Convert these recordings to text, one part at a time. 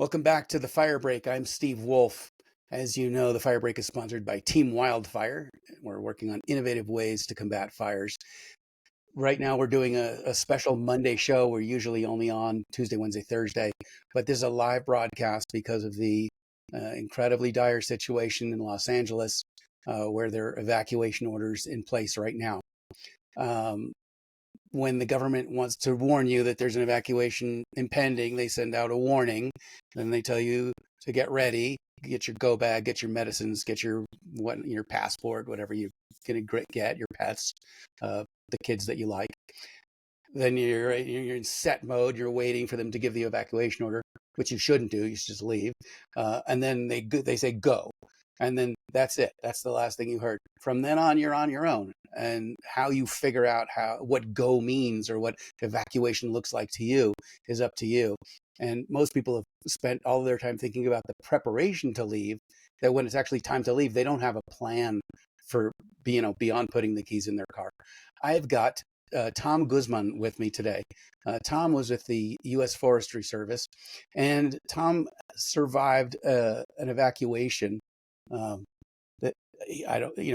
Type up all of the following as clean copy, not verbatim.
Welcome back to the Firebreak. I'm Steve Wolf. As you know, the Firebreak is sponsored by Team Wildfire. We're working on innovative ways to combat fires. Right now, we're doing a special Monday show. We're usually only on Tuesday, Wednesday, Thursday, but this is a live broadcast because of the incredibly dire situation in Los Angeles, where there are evacuation orders in place right now. When the government wants to warn you that there's an evacuation impending, they send out a warning, and they tell you to get ready, get your go bag, get your medicines, get your passport, whatever you're gonna get, your pets, the kids that you like. Then you're in set mode. You're waiting for them to give the evacuation order, which you shouldn't do. You should just leave. And then they say go, and then that's it. That's the last thing you heard. From then on, you're on your own. And how you figure out what go means or what evacuation looks like to you is up to you. And most people have spent all of their time thinking about the preparation to leave, that when it's actually time to leave, they don't have a plan for beyond putting the keys in their car. I've got Tom Guzman with me today. Tom was with the U.S. Forestry Service, and Tom survived an evacuation that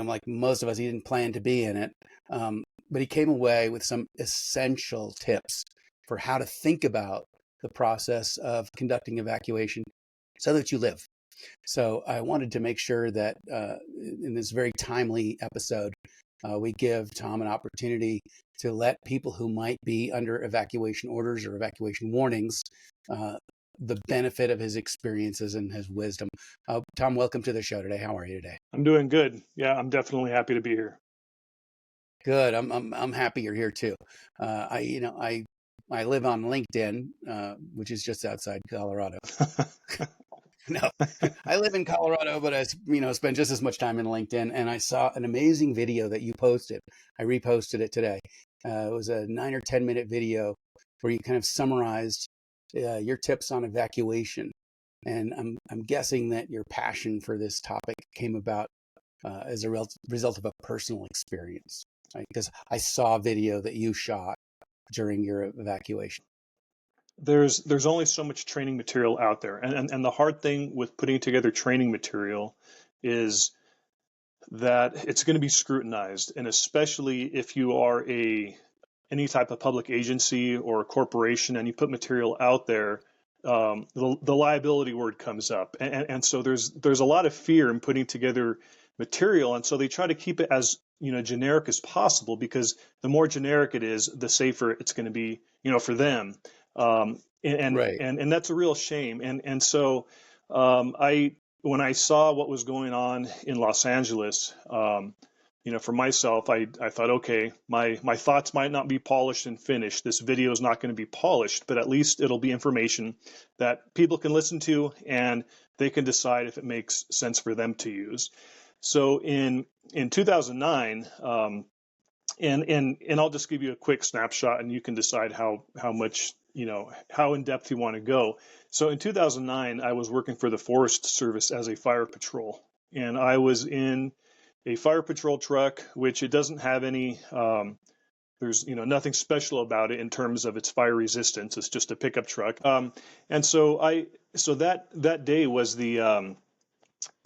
like most of us, he didn't plan to be in it, but he came away with some essential tips for how to think about the process of conducting evacuation so that you live. So I wanted to make sure that in this very timely episode, we give Tom an opportunity to let people who might be under evacuation orders or evacuation warnings the benefit of his experiences and his wisdom. Tom, welcome to the show today. How are you today? I'm doing good. Yeah, I'm definitely happy to be here. Good. I'm happy you're here too. I live on LinkedIn, which is just outside Colorado. No, I live in Colorado, but I spend just as much time in LinkedIn. And I saw an amazing video that you posted. I reposted it today. It was a 9 or 10 minute video where you kind of summarized your tips on evacuation. And I'm guessing that your passion for this topic came about as a result of a personal experience, right? Because I saw a video that you shot during your evacuation. There's only so much training material out there, and the hard thing with putting together training material is that it's going to be scrutinized, and especially if you are any type of public agency or a corporation and you put material out there, the liability word comes up, and so there's a lot of fear in putting together material, and so they try to keep it as generic as possible, because the more generic it is, the safer it's going to be for them. Right. And that's a real shame. And so when I saw what was going on in Los Angeles, for myself, I thought, okay, my thoughts might not be polished and finished. This video is not going to be polished, but at least it'll be information that people can listen to, and they can decide if it makes sense for them to use. So in 2009, and I'll just give you a quick snapshot, and you can decide how much, how in depth you want to go. So in 2009, I was working for the Forest Service as a fire patrol, and I was in a fire patrol truck, which it doesn't have any, there's nothing special about it in terms of its fire resistance. It's just a pickup truck. And so that day was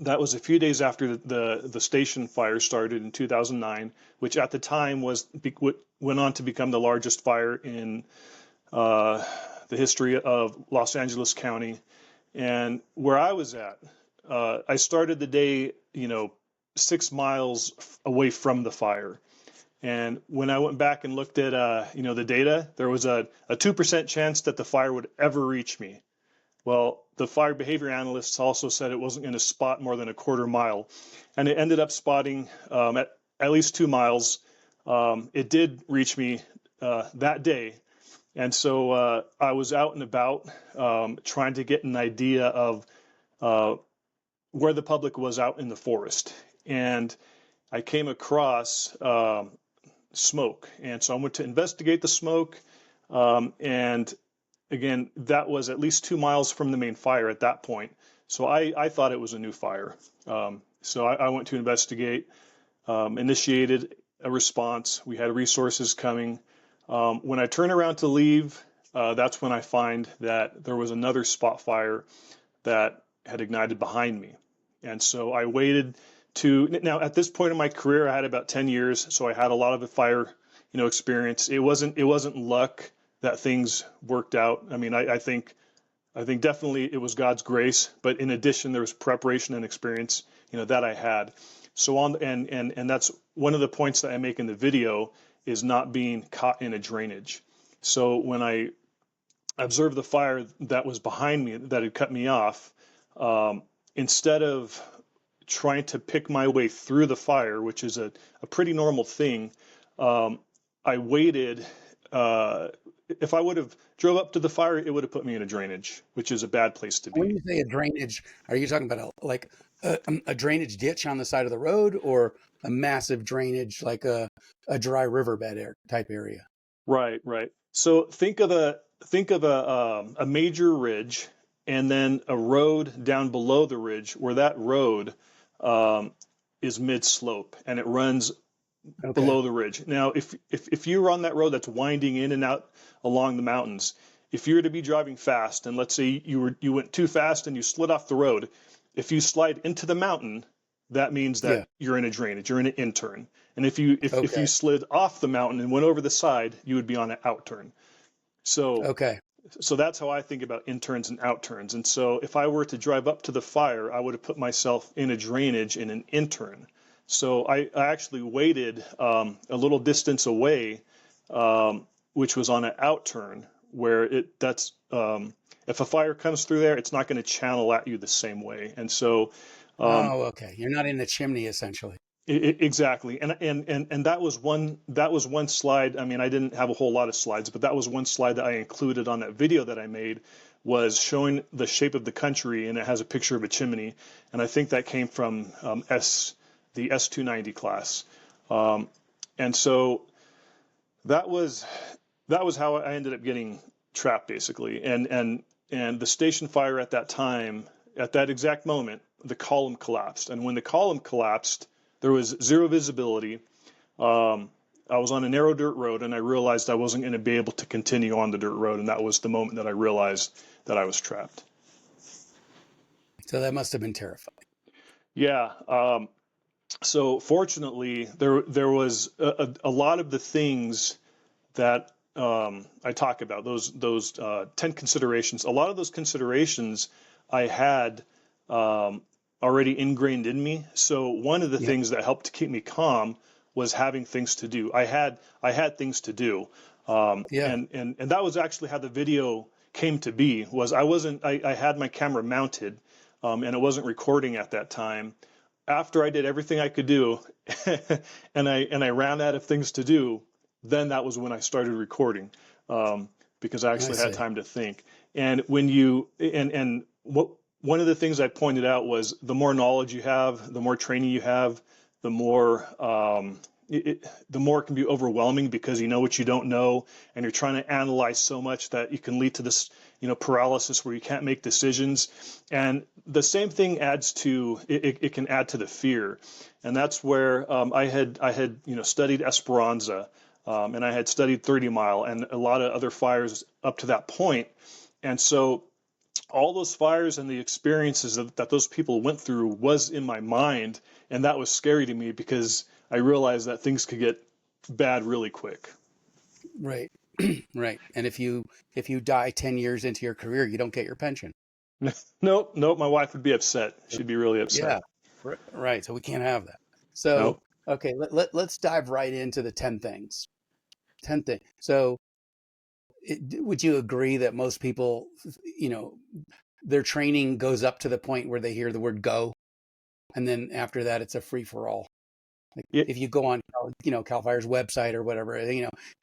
that was a few days after the station fire started in 2009, which at the time went on to become the largest fire in the history of Los Angeles County. And where I was at, I started the day, 6 miles away from the fire. And when I went back and looked at, the data, there was a 2% chance that the fire would ever reach me. Well, the fire behavior analysts also said it wasn't going to spot more than a quarter mile, and it ended up spotting at least 2 miles. It did reach me that day, and so I was out and about trying to get an idea of where the public was out in the forest, and I came across smoke, and so I went to investigate the smoke, and again, that was at least 2 miles from the main fire at that point. So I thought it was a new fire. So I went to investigate, initiated a response. We had resources coming. When I turn around to leave, that's when I find that there was another spot fire that had ignited behind me. And so I waited now at this point in my career, I had about 10 years. So I had a lot of fire, experience. It wasn't luck that things worked out. I mean, I think definitely it was God's grace, but in addition, there was preparation and experience, that I had. So and that's one of the points that I make in the video, is not being caught in a drainage. So when I observed the fire that was behind me that had cut me off, instead of trying to pick my way through the fire, which is a pretty normal thing, I waited. If I would have drove up to the fire, it would have put me in a drainage, which is a bad place to be. When you say a drainage, are you talking about a drainage ditch on the side of the road, or a massive drainage like a dry riverbed type area? Right. So think of a major ridge, and then a road down below the ridge, where that road is mid slope and it runs below the ridge. Now, if you were on that road that's winding in and out along the mountains, if you were to be driving fast, and let's say you went too fast and you slid off the road, if you slide into the mountain, that means that you're in a drainage, you're in an in-turn. And if you slid off the mountain and went over the side, you would be on an out-turn. So that's how I think about in-turns and out-turns. And so if I were to drive up to the fire, I would have put myself in a drainage in an in-turn. So I actually waited a little distance away, which was on an out-turn, where if a fire comes through there, it's not going to channel at you the same way. And so you're not in the chimney, essentially. Exactly. And that was one slide. I mean, I didn't have a whole lot of slides, but that was one slide that I included on that video that I made, was showing the shape of the country, and it has a picture of a chimney. And I think that came from the S290 class. And so that was how I ended up getting trapped, basically. And the station fire at that time, at that exact moment, the column collapsed. And when the column collapsed, there was zero visibility. I was on a narrow dirt road, and I realized I wasn't going to be able to continue on the dirt road. And that was the moment that I realized that I was trapped. So that must have been terrifying. Yeah. So fortunately, there was a lot of the things that I talk about, those 10 considerations. A lot of those considerations I had already ingrained in me. So one of the things that helped to keep me calm was having things to do. I had things to do. And that was actually how the video came to be. Was I had my camera mounted, and it wasn't recording at that time. After I did everything I could do, and I ran out of things to do, then that was when I started recording, because I actually had time to think. And one of the things I pointed out was, the more knowledge you have, the more training you have, the more it can be overwhelming, because you know what you don't know, and you're trying to analyze so much that you can lead to this paralysis where you can't make decisions. And the same thing adds to it can add to the fear. And that's where I had studied Esperanza, and I had studied 30 Mile and a lot of other fires up to that point. And so all those fires and the experiences that those people went through was in my mind, and that was scary to me, because I realized that things could get bad really quick. Right. Right. And if you die 10 years into your career, you don't get your pension. Nope. My wife would be upset. She'd be really upset. Yeah. Right. So we can't have that. So, Okay, let's dive right into the 10 things. 10 things. So would you agree that most people, their training goes up to the point where they hear the word go, and then after that, it's a free for all? If you go on, CAL FIRE's website or whatever,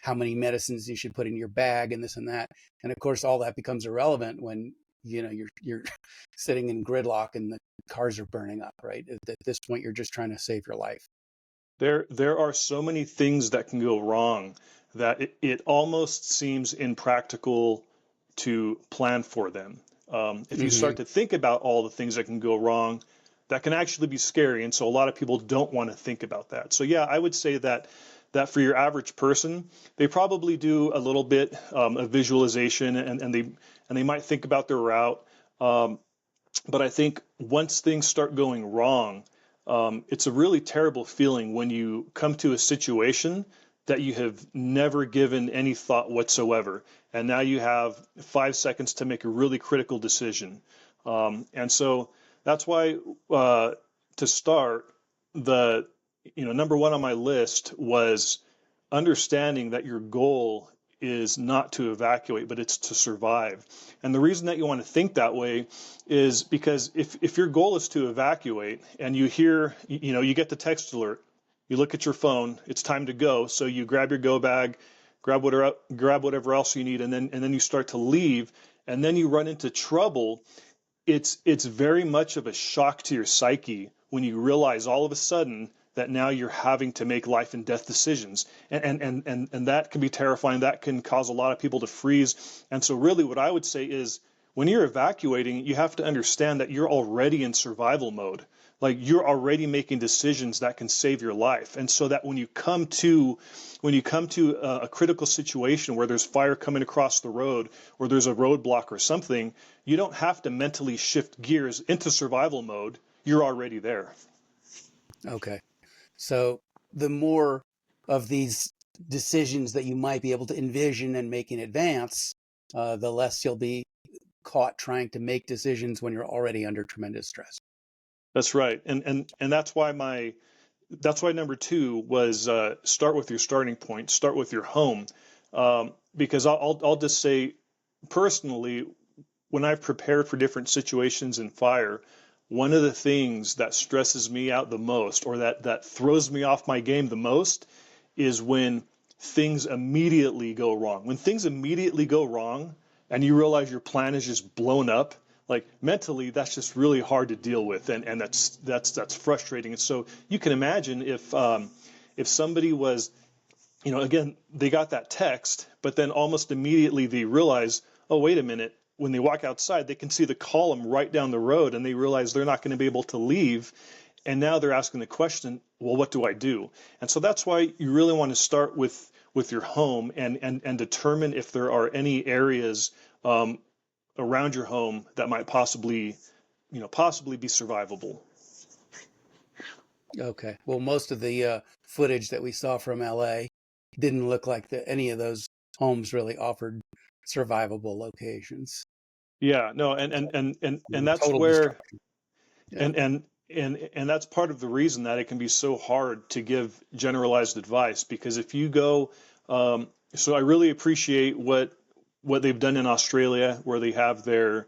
how many medicines you should put in your bag and this and that. And of course, all that becomes irrelevant when, you're sitting in gridlock and the cars are burning up, right? At this point, you're just trying to save your life. There are so many things that can go wrong that it almost seems impractical to plan for them. If you start to think about all the things that can go wrong, that can actually be scary. And so a lot of people don't want to think about that. So yeah, I would say that for your average person, they probably do a little bit of visualization, and they might think about their route. But I think once things start going wrong, it's a really terrible feeling when you come to a situation that you have never given any thought whatsoever. And now you have 5 seconds to make a really critical decision. And so that's why to start, the number one on my list was understanding that your goal is not to evacuate, but it's to survive. And the reason that you want to think that way is because if your goal is to evacuate and you hear, you get the text alert, you look at your phone, it's time to go. So you grab your go bag, grab whatever else you need, and then you start to leave, and then you run into trouble. It's very much of a shock to your psyche when you realize all of a sudden that now you're having to make life and death decisions. And that can be terrifying. That can cause a lot of people to freeze. And so really what I would say is when you're evacuating, you have to understand that you're already in survival mode. Like you're already making decisions that can save your life. And so that when you come to a critical situation where there's fire coming across the road or there's a roadblock or something, you don't have to mentally shift gears into survival mode. You're already there. Okay. So the more of these decisions that you might be able to envision and make in advance, the less you'll be caught trying to make decisions when you're already under tremendous stress. That's right. And that's why number two was start with your starting point, start with your home. Because I'll just say personally, when I've prepared for different situations in fire, one of the things that stresses me out the most, or that throws me off my game the most, is when things immediately go wrong. When things immediately go wrong and you realize your plan is just blown up, like mentally, that's just really hard to deal with, and that's frustrating. And so you can imagine if somebody was, again, they got that text, but then almost immediately they realize, oh, wait a minute. When they walk outside, they can see the column right down the road, and they realize they're not going to be able to leave. And now they're asking the question, well, what do I do? And so that's why you really want to start with your home and determine if there are any areas around your home that might possibly be survivable. Okay. Well, most of the footage that we saw from LA didn't look like any of those homes really offered survivable locations. Yeah, no, and that's Total where destruction. Yeah. and that's part of the reason that it can be so hard to give generalized advice, because if you go, so I really appreciate what they've done in Australia, where they have their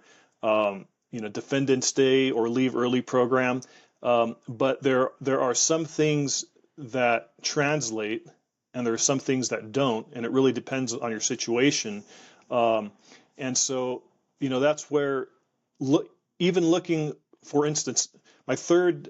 Defendants Day or Leave Early program, but there are some things that translate and there are some things that don't, and it really depends on your situation. And so that's where even looking, for instance, my third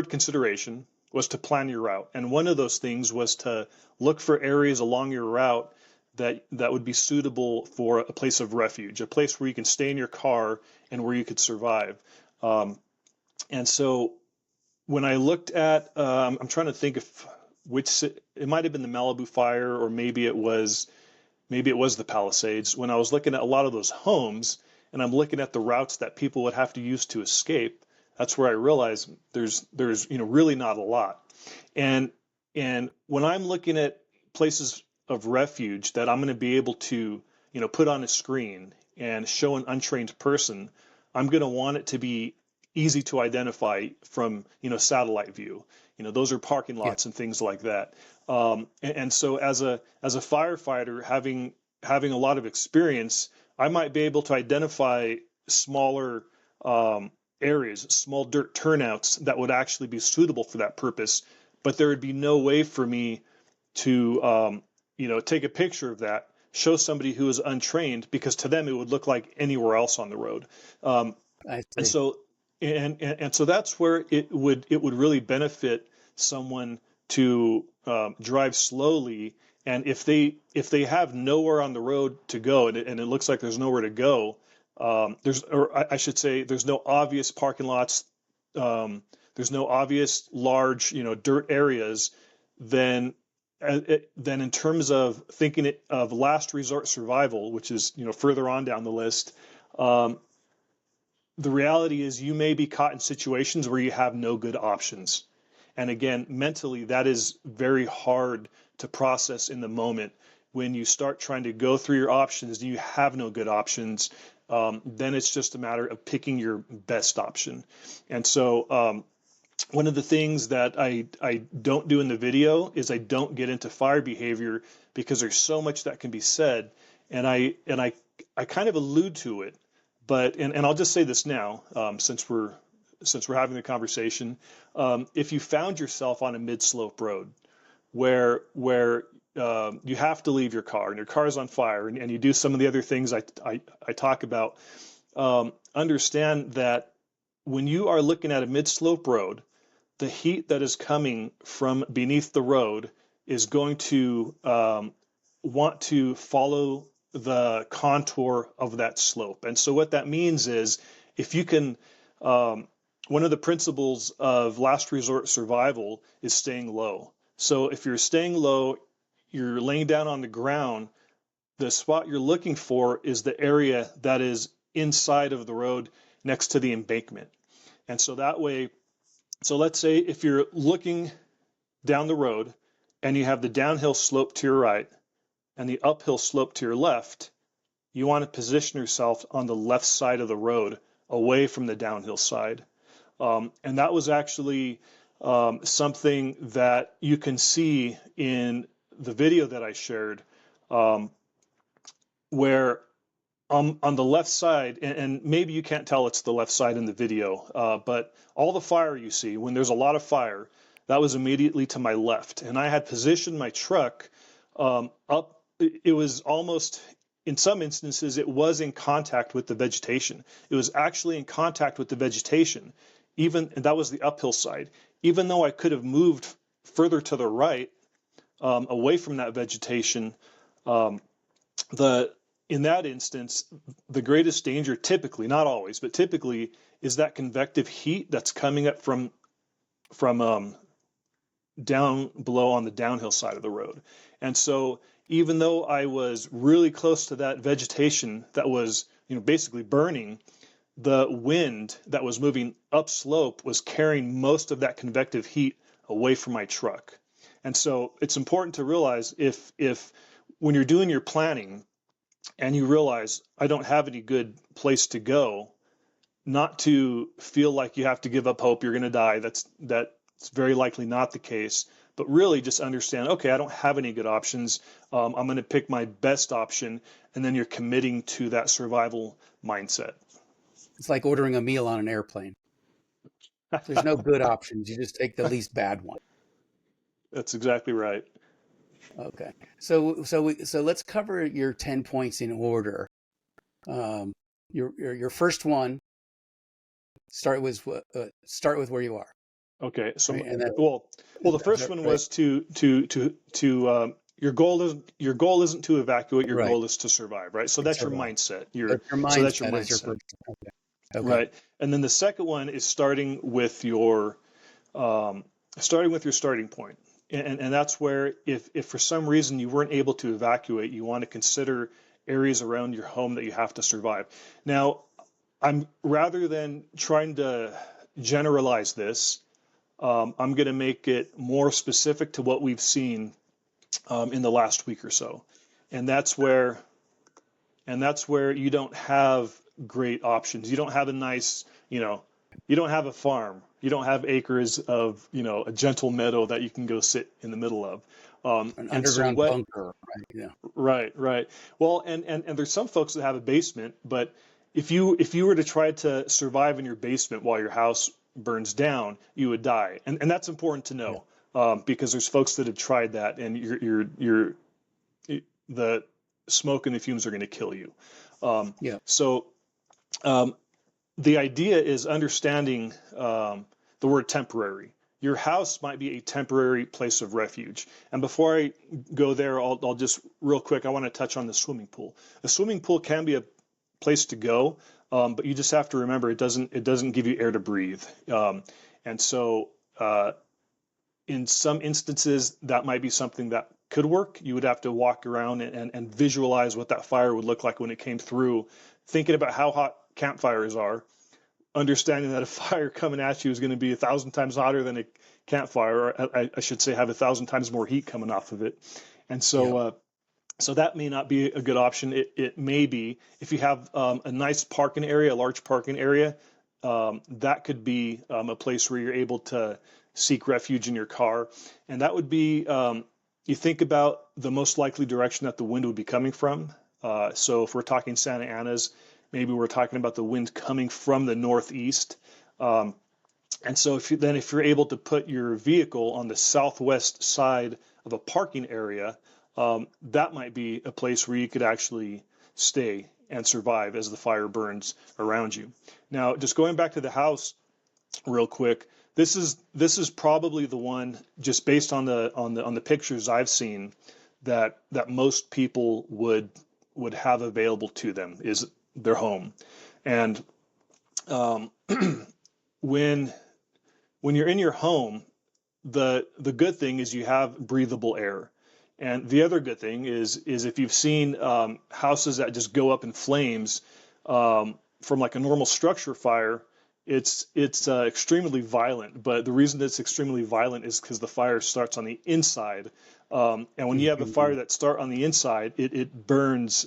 consideration was to plan your route, and one of those things was to look for areas along your route that would be suitable for a place of refuge, a place where you can stay in your car and where you could survive. And so when I looked at, I'm trying to think if it might have been the Malibu fire, or maybe it was the Palisades. When I was looking at a lot of those homes, and I'm looking at the routes that people would have to use to escape, that's where I realized there's really not a lot. And when I'm looking at places of refuge that I'm going to be able to put on a screen and show an untrained person, I'm going to want it to be easy to identify from satellite view. Those are parking lots and things like that. And so as a firefighter, having a lot of experience, I might be able to identify smaller areas, small dirt turnouts that would actually be suitable for that purpose. But there would be no way for me to take a picture of that, show somebody who is untrained, because to them it would look like anywhere else on the road. I see. And so and so that's where it would really benefit someone to drive slowly. And if they have nowhere on the road to go, and it looks like there's nowhere to go, I should say there's no obvious parking lots, there's no obvious large dirt areas, then in terms of thinking of last resort survival, which is further on down the list, the reality is you may be caught in situations where you have no good options. And again, mentally, that is very hard to process in the moment. When you start trying to go through your options, you have no good options. Then it's just a matter of picking your best option. And so one of the things that I don't do in the video is I don't get into fire behavior, because there's so much that can be said, and I kind of allude to it, but and I'll just say this now, since we're having the conversation. If you found yourself on a mid-slope road where you have to leave your car and your car is on fire, and you do some of the other things I talk about, understand that when you are looking at a mid-slope road, the heat that is coming from beneath the road is going to want to follow the contour of that slope. And so what that means is, if you can, one of the principles of last resort survival is staying low. So if you're staying low, you're laying down on the ground, the spot you're looking for is the area that is inside of the road next to the embankment. And so that way, so let's say if you're looking down the road and you have the downhill slope to your right and the uphill slope to your left, you want to position yourself on the left side of the road, away from the downhill side. And that was actually something that you can see in the video that I shared, where on the left side, and maybe you can't tell it's the left side in the video, but all the fire you see, when there's a lot of fire, that was immediately to my left. And I had positioned my truck up, it was almost, in some instances, it was in contact with the vegetation. It was actually in contact with the vegetation, and that was the uphill side. Even though I could have moved further to the right, away from that vegetation, in that instance, the greatest danger typically, not always, but typically, is that convective heat that's coming up from down below on the downhill side of the road. And so even though I was really close to that vegetation that was, basically burning, the wind that was moving upslope was carrying most of that convective heat away from my truck. And so it's important to realize, if when you're doing your planning and you realize I don't have any good place to go, not to feel like you have to give up hope, you're going to die. That's very likely not the case, but really just understand, okay, I don't have any good options. I'm going to pick my best option, and then you're committing to that survival mindset. It's like ordering a meal on an airplane. There's no good options. You just take the least bad one. That's exactly right. Okay. So let's cover your 10 points in order. Your first one, start with where you are. Okay. So right? the first one was to your goal isn't to evacuate, your goal is to survive, right? So that's your mindset. So that's your mindset. Okay. Right. And then the second one is starting with your starting point. And that's where, if for some reason you weren't able to evacuate, you want to consider areas around your home that you have to survive. Now, rather than trying to generalize this, I'm going to make it more specific to what we've seen in the last week or so. And that's where you don't have great options. You don't have a nice, you don't have a farm. You don't have acres of, a gentle meadow that you can go sit in the middle of. An underground bunker, right? Yeah. Right. Well, and there's some folks that have a basement, but if you were to try to survive in your basement while your house burns down, you would die. And that's important to know, because there's folks that have tried that, and the smoke and the fumes are going to kill you. So the idea is understanding the word temporary. Your house might be a temporary place of refuge. And before I go there, I'll just real quick, I want to touch on the swimming pool. A swimming pool can be a place to go, but you just have to remember it doesn't give you air to breathe. And so in some instances, that might be something that could work. You would have to walk around and visualize what that fire would look like when it came through, thinking about how hot campfires are, understanding that a fire coming at you is going to be 1,000 times hotter than a campfire, or I should say have 1,000 times more heat coming off of it. And so, so that may not be a good option. It may be, if you have a nice parking area, a large parking area, that could be a place where you're able to seek refuge in your car. And that would be, you think about the most likely direction that the wind would be coming from. So if we're talking Santa Ana's, maybe we're talking about the wind coming from the northeast. And so if you're able to put your vehicle on the southwest side of a parking area, that might be a place where you could actually stay and survive as the fire burns around you. Now, just going back to the house real quick, this is probably the one, just based on the pictures I've seen, that most people would have available to them, is their home. And when you're in your home, the good thing is you have breathable air. And the other good thing is if you've seen houses that just go up in flames from like a normal structure fire, it's extremely violent. But the reason it's extremely violent is because the fire starts on the inside. And when you have a fire that starts on the inside, it burns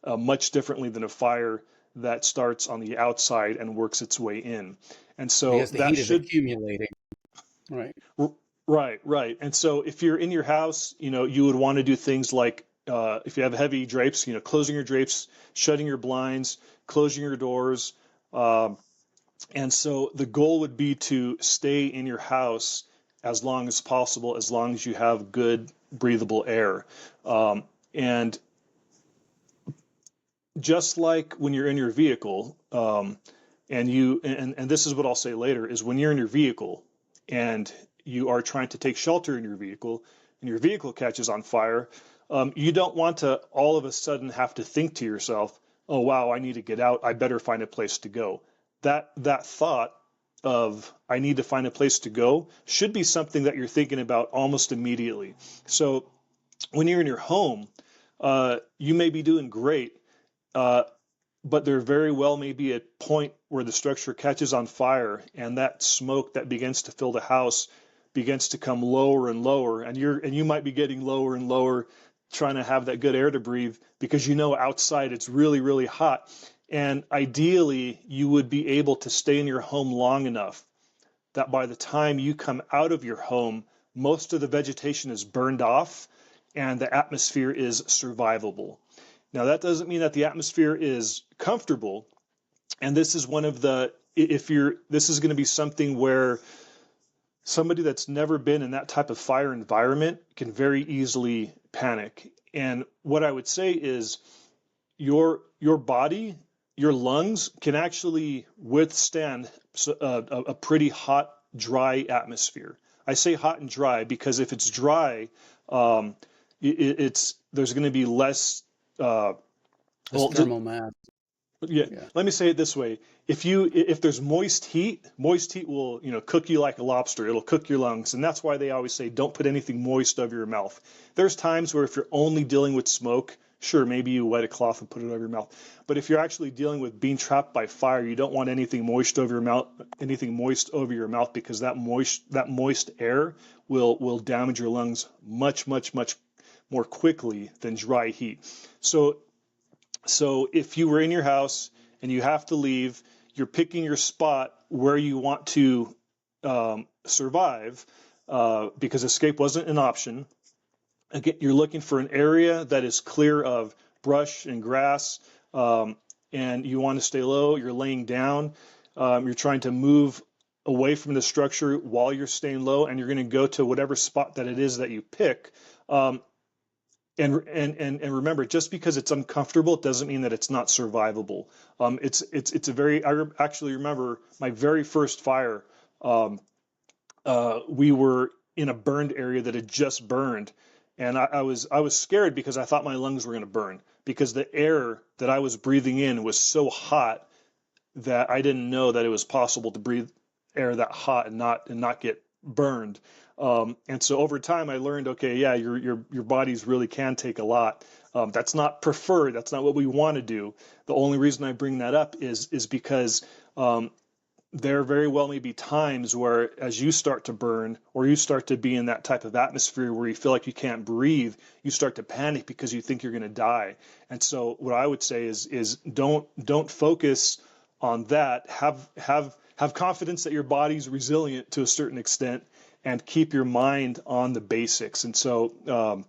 much differently than a fire that starts on the outside and works its way in. And so because the that heat is should accumulating. Right. Right. And so if you're in your house, you would want to do things like, if you have heavy drapes, closing your drapes, shutting your blinds, closing your doors. And so the goal would be to stay in your house as long as possible, as long as you have good breathable air. And just like when you're in your vehicle, and this is what I'll say later, is when you're in your vehicle and you are trying to take shelter in your vehicle and your vehicle catches on fire, you don't want to all of a sudden have to think to yourself, oh, wow, I need to get out. I better find a place to go. That thought of I need to find a place to go should be something that you're thinking about almost immediately. So when you're in your home, you may be doing great, but there very well may be a point where the structure catches on fire and that smoke that begins to fill the house begins to come lower and lower, and you might be getting lower and lower, trying to have that good air to breathe, because outside it's really, really hot. And ideally, you would be able to stay in your home long enough that by the time you come out of your home, most of the vegetation is burned off and the atmosphere is survivable. Now, that doesn't mean that the atmosphere is comfortable. And this is one of the, this is going to be something where somebody that's never been in that type of fire environment can very easily panic. And what I would say is your body, your lungs can actually withstand a pretty hot, dry atmosphere. I say hot and dry because if it's dry, there's going to be less thermal mass. Yeah. Let me say it this way. If there's moist heat will, cook you like a lobster. It'll cook your lungs. And that's why they always say, don't put anything moist over your mouth. There's times where if you're only dealing with smoke, sure, maybe you wet a cloth and put it over your mouth. But if you're actually dealing with being trapped by fire, you don't want anything moist over your mouth, because that moist air will damage your lungs much, much, much more quickly than dry heat. So if you were in your house and you have to leave, you're picking your spot where you want to survive, because escape wasn't an option. Again, you're looking for an area that is clear of brush and grass, and you want to stay low. You're laying down. You're trying to move away from the structure while you're staying low, and you're going to go to whatever spot that it is that you pick. And remember, just because it's uncomfortable, it doesn't mean that it's not survivable. I actually remember my very first fire. We were in a burned area that had just burned, and I was scared because I thought my lungs were going to burn, because the air that I was breathing in was so hot that I didn't know that it was possible to breathe air that hot and not get burned. And so over time I learned, okay, yeah, your bodies really can take a lot. That's not preferred. That's not what we want to do. The only reason I bring that up is because there very well may be times where as you start to burn or you start to be in that type of atmosphere where you feel like you can't breathe, you start to panic because you think you're going to die. And so what I would say is don't focus on that. Have confidence that your body's resilient to a certain extent, and keep your mind on the basics. And so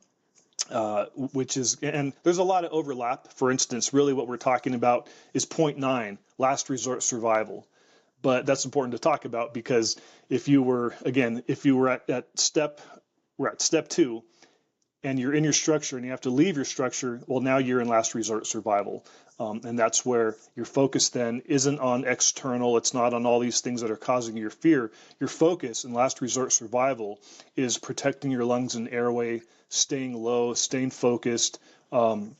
which is, and there's a lot of overlap. For instance, really what we're talking about is point 9, last resort survival. But that's important to talk about, because if you were at step 2 and you're in your structure and you have to leave your structure, well, now you're in last resort survival. And that's where your focus then isn't on external. It's not on all these things that are causing your fear. Your focus in last resort survival is protecting your lungs and airway, staying low, staying focused, not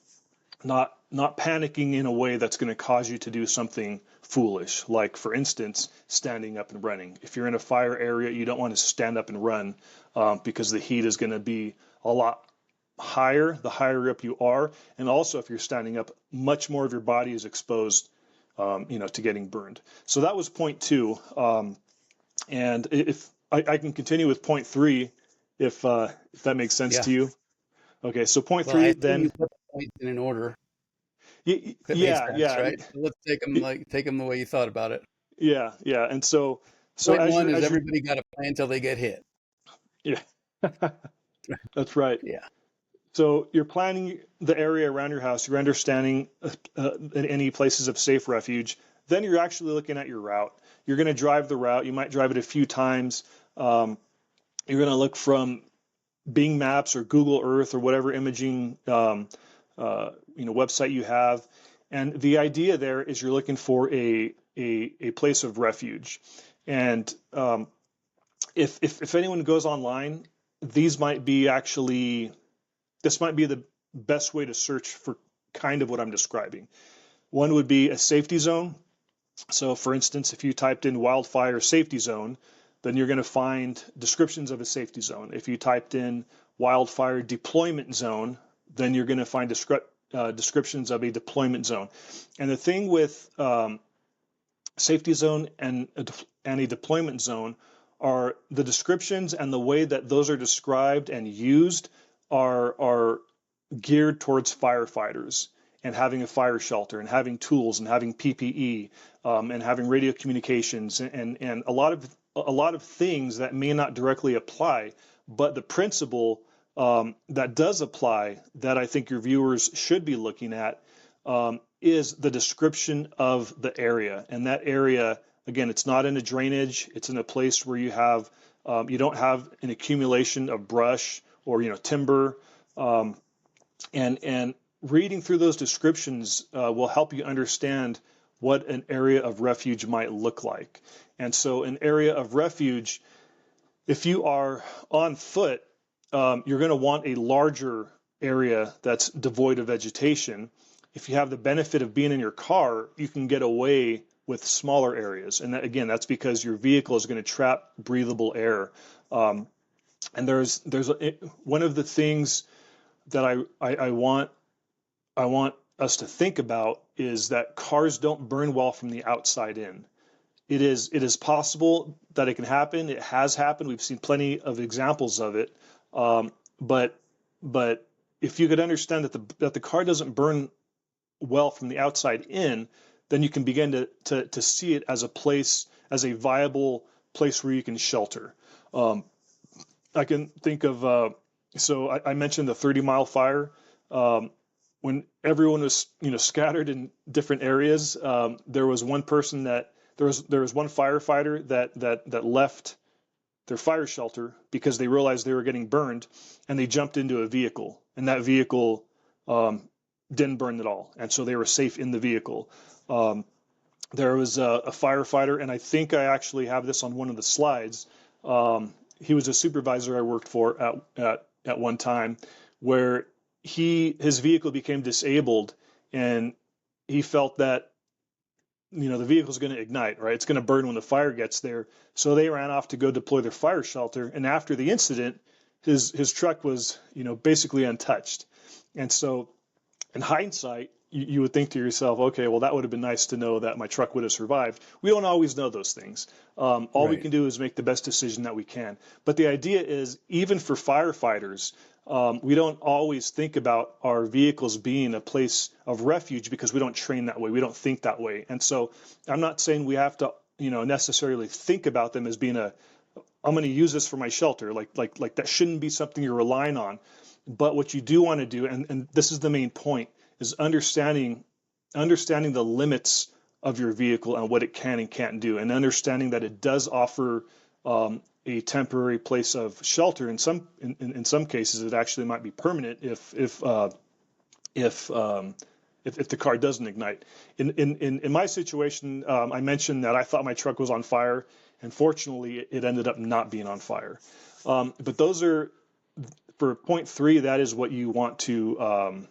panicking in a way that's going to cause you to do something foolish, like, for instance, standing up and running. If you're in a fire area, you don't want to stand up and run, because the heat is going to be a lot higher the higher up you are. And also, if you're standing up, much more of your body is exposed to getting burned. So that was point 2. And if I can continue with point 3, if that makes sense to you. Okay, so point 3, I then you put the points in an order. That makes yeah, sense, yeah, right? So let's take them the way you thought about it. yeah, yeah. And so Point as 1 is you're everybody got a plan until they get hit. yeah, that's right. Yeah. So you're planning the area around your house. You're understanding any places of safe refuge. Then you're actually looking at your route. You're going to drive the route. You might drive it a few times. You're going to look from Bing Maps or Google Earth or whatever imaging website you have. And the idea there is you're looking for a place of refuge. And if anyone goes online, this might be the best way to search for kind of what I'm describing. One would be a safety zone. So for instance, if you typed in wildfire safety zone, then you're going to find descriptions of a safety zone. If you typed in wildfire deployment zone, then you're going to find descriptions of a deployment zone. And the thing with safety zone and a deployment zone are the descriptions and the way that those are described and used are geared towards firefighters and having a fire shelter and having tools and having PPE and having radio communications and a lot of things that may not directly apply, but the principle that does apply that I think your viewers should be looking at is the description of the area. And that area, again, it's not in a drainage. It's in a place where you have you don't have an accumulation of brush or timber, and reading through those descriptions will help you understand what an area of refuge might look like. And so an area of refuge, if you are on foot, you're going to want a larger area that's devoid of vegetation. If you have the benefit of being in your car, you can get away with smaller areas. And that, again, that's because your vehicle is going to trap breathable air. And there's one of the things that I want us to think about is that cars don't burn well from the outside in. It is possible that it can happen. It has happened. We've seen plenty of examples of it. But if you could understand that the car doesn't burn well from the outside in, then you can begin to see it as a viable place where you can shelter. I can think of so I mentioned the 30-mile fire. When everyone was scattered in different areas, there was one person there was one firefighter that left their fire shelter because they realized they were getting burned, and they jumped into a vehicle, and that vehicle didn't burn at all, and so they were safe in the vehicle. There was a firefighter, and I think I actually have this on one of the slides. He was a supervisor I worked for at one time, where his vehicle became disabled, and he felt that the vehicle is going to ignite, right? It's going to burn when the fire gets there. So they ran off to go deploy their fire shelter, and after the incident, his truck was basically untouched. And so in hindsight, you would think to yourself, okay, well, that would have been nice to know that my truck would have survived. We don't always know those things. All we Right. can do is make the best decision that we can. But the idea is, even for firefighters, we don't always think about our vehicles being a place of refuge because we don't train that way. We don't think that way. And so I'm not saying we have to, necessarily think about them as being I'm going to use this for my shelter. Like that shouldn't be something you're relying on. But what you do want to do, and this is the main point, is understanding the limits of your vehicle and what it can and can't do, and understanding that it does offer a temporary place of shelter. In some cases, it actually might be permanent if the car doesn't ignite. In my situation, I mentioned that I thought my truck was on fire, and fortunately, it ended up not being on fire. But those are, for point 3, that is what you want to.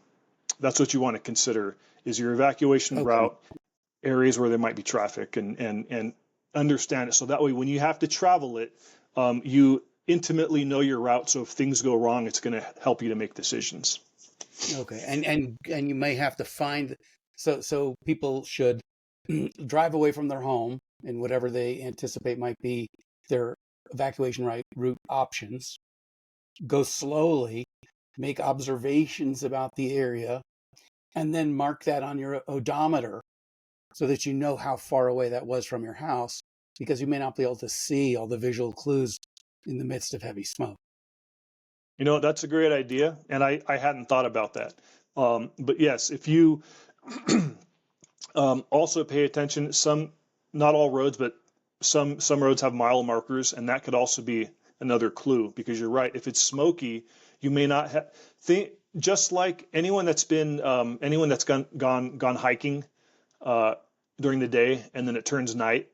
That's what you want to consider, is your evacuation route, areas where there might be traffic, and understand it. So that way, when you have to travel it, you intimately know your route. So if things go wrong, it's going to help you to make decisions. Okay. And you may have to find, so people should drive away from their home and whatever they anticipate might be their evacuation route options. Go slowly, make observations about the area, and then mark that on your odometer so that you know how far away that was from your house, because you may not be able to see all the visual clues in the midst of heavy smoke. That's a great idea, and I hadn't thought about that. But yes, if you also pay attention, not all roads, but some roads have mile markers, and that could also be another clue, because you're right. If it's smoky, you may not have just like anyone that's gone hiking during the day, and then it turns night,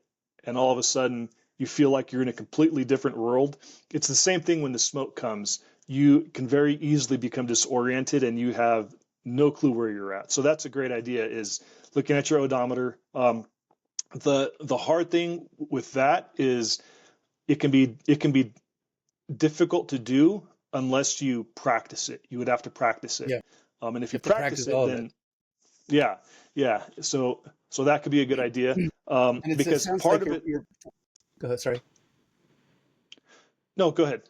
and all of a sudden you feel like you're in a completely different world. It's the same thing when the smoke comes. You can very easily become disoriented, and you have no clue where you're at. So that's a great idea, is looking at your odometer. The hard thing with that is it can be difficult to do unless you practice it. You would have to practice it. Yeah. And if you have to practice it, all of then it. yeah. So that could be a good idea. And it Because sounds part like of it. Go ahead, sorry. No, go ahead.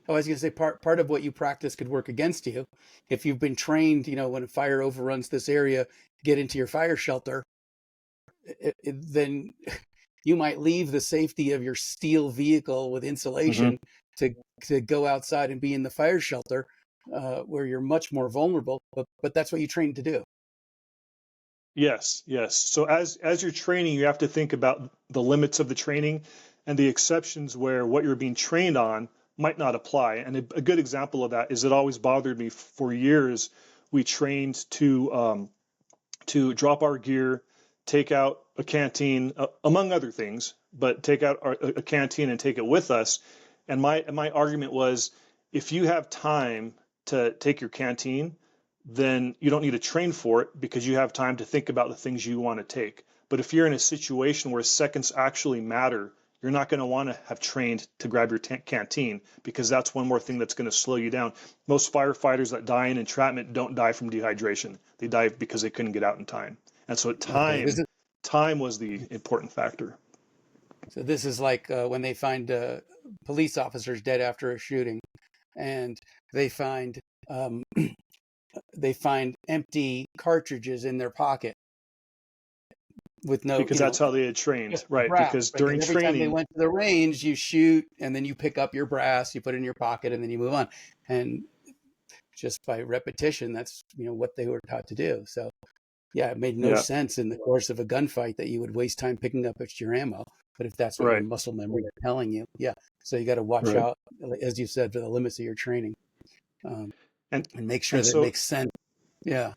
I was going to say part of what you practice could work against you. If you've been trained, when a fire overruns this area, get into your fire shelter, then you might leave the safety of your steel vehicle with insulation to go outside and be in the fire shelter, where you're much more vulnerable. But that's what you trained to do. Yes. So as you're training, you have to think about the limits of the training and the exceptions where what you're being trained on might not apply. And a good example of that is, it always bothered me for years. We trained to drop our gear, take out a canteen, among other things, but take out a canteen and take it with us. And my argument was, if you have time to take your canteen, then you don't need to train for it, because you have time to think about the things you want to take. But if you're in a situation where seconds actually matter, you're not going to want to have trained to grab your canteen, because that's one more thing that's going to slow you down. Most firefighters that die in entrapment don't die from dehydration. They die because they couldn't get out in time. And so time was the important factor. So this is like when they find police officers dead after a shooting, and they find empty cartridges in their pocket with no, because that's how they had trained, right? Because during every training, time they went to the range, you shoot, and then you pick up your brass, you put it in your pocket, and then you move on. And just by repetition, that's what they were taught to do. So yeah, it made no sense in the course of a gunfight that you would waste time picking up extra ammo. But if that's what your muscle memory are telling you, so you got to watch out, as you said, for the limits of your training, and make sure that it makes sense. Yeah.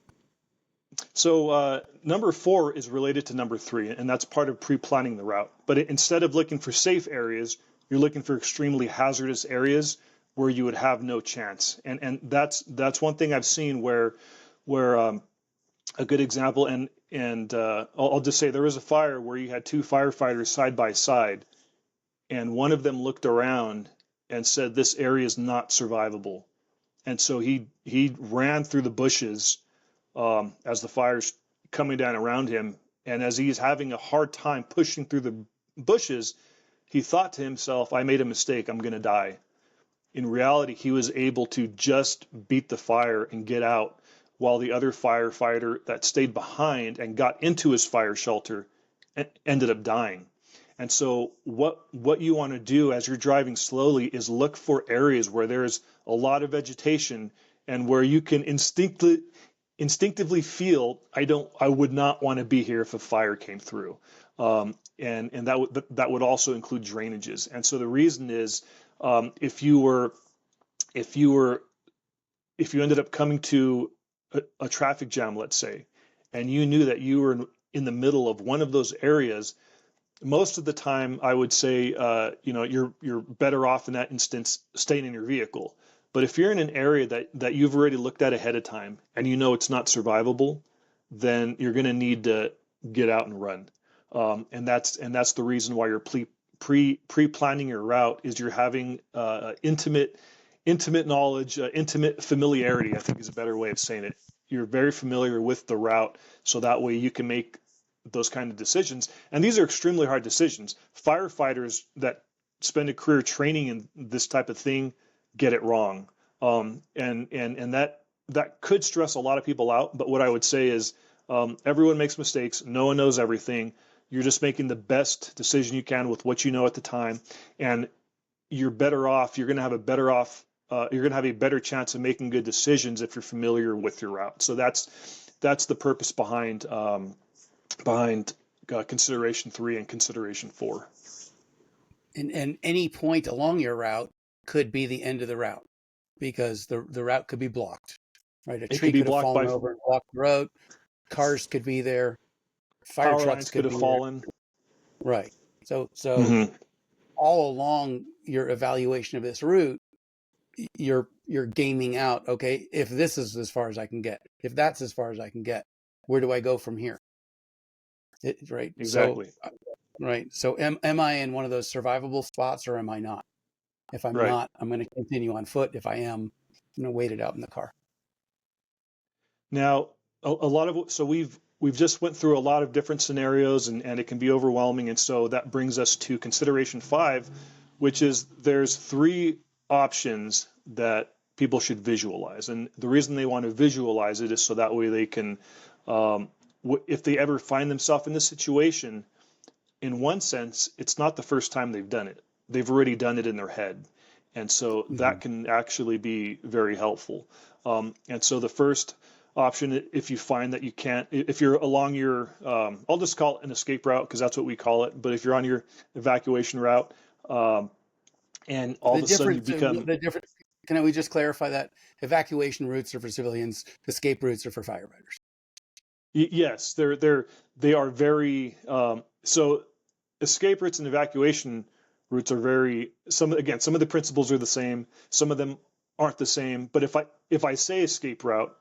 So number 4 is related to number 3, and that's part of pre-planning the route. But instead of looking for safe areas, you're looking for extremely hazardous areas where you would have no chance. And that's one thing I've seen where a good example, and I'll just say, there was a fire where you had 2 firefighters side by side, and one of them looked around and said, "This area is not survivable." And so he ran through the bushes as the fire's coming down around him. And as he's having a hard time pushing through the bushes, he thought to himself, I made a mistake, I'm going to die. In reality, he was able to just beat the fire and get out, while the other firefighter that stayed behind and got into his fire shelter ended up dying. And so what you want to do as you're driving slowly is look for areas where there's a lot of vegetation and where you can instinctively feel, I would not want to be here if a fire came through. And that would also include drainages. And so the reason is, if you ended up coming to a traffic jam, let's say, and you knew that you were in the middle of one of those areas, most of the time I would say, you're better off in that instance staying in your vehicle. But if you're in an area that you've already looked at ahead of time and you know it's not survivable, then you're going to need to get out and run. And that's the reason why you're pre-planning your route, is you're having intimate knowledge, intimate familiarity, I think is a better way of saying it. You're very familiar with the route, so that way you can make those kind of decisions. And these are extremely hard decisions. Firefighters that spend a career training in this type of thing get it wrong. And that could stress a lot of people out. But what I would say is, everyone makes mistakes. No one knows everything. You're just making the best decision you can with what you know at the time. And you're better off. You're going to have a better chance of making good decisions if you're familiar with your route. So that's the purpose behind consideration 3 and consideration 4. And any point along your route could be the end of the route, because the route could be blocked, right? A tree could have fallen over and blocked the road. Cars could be there. Fire trucks could have fallen. Right. So all along your evaluation of this route, you're gaming out, okay, if this is as far as I can get, if that's as far as I can get, where do I go from here? Right. Exactly. So, right. So am I in one of those survivable spots, or am I not? If I'm not, I'm going to continue on foot. If I am, I'm going to wait it out in the car. Now, we've just went through a lot of different scenarios, and it can be overwhelming. And so that brings us to consideration 5, which is there's 3 options that people should visualize. And the reason they want to visualize it is so that way they can, if they ever find themselves in this situation, in one sense, it's not the first time they've done it. They've already done it in their head. And so that can actually be very helpful. And so the first option, if you find that you can't, if you're along your, I'll just call it an escape route because that's what we call it. But if you're on your evacuation route, and all of a sudden you become... Can we just clarify that evacuation routes are for civilians, escape routes are for firefighters? Yes, they are very, so escape routes and evacuation routes are very, some of the principles are the same, some of them aren't the same. But if I say escape route,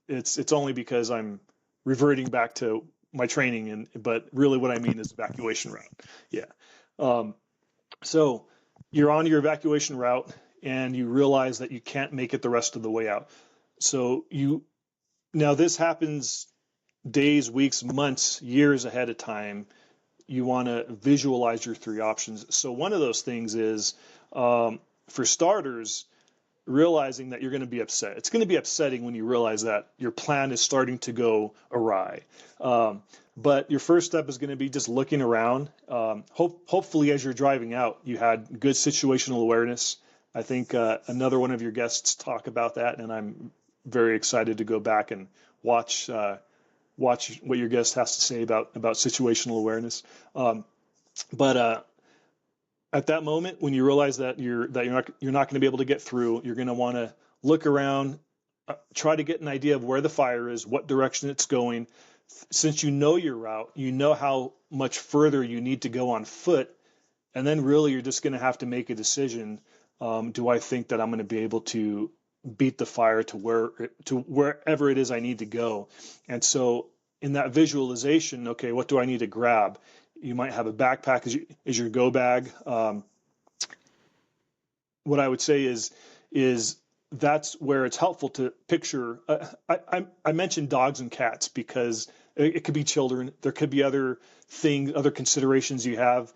it's only because I'm reverting back to my training, but really what I mean is evacuation route. Yeah. So you're on your evacuation route and you realize that you can't make it the rest of the way out. So now this happens days, weeks, months, years ahead of time. You want to visualize your 3 options. So one of those things is, for starters, realizing that you're going to be upset. It's going to be upsetting when you realize that your plan is starting to go awry. But your first step is going to be just looking around. Hopefully, as you're driving out, you had good situational awareness. I think another one of your guests talk about that, and I'm very excited to go back and watch what your guest has to say about situational awareness. But at that moment, when you realize that you're not going to be able to get through, you're going to want to look around, try to get an idea of where the fire is, what direction it's going. Since you know your route, you know how much further you need to go on foot, and then really you're just going to have to make a decision. Do I think that I'm going to be able to beat the fire to wherever it is I need to go? And so in that visualization, okay, what do I need to grab? You might have a backpack as your go bag. What I would say is that's where it's helpful to picture. I mentioned dogs and cats because it could be children. There could be other things, other considerations you have.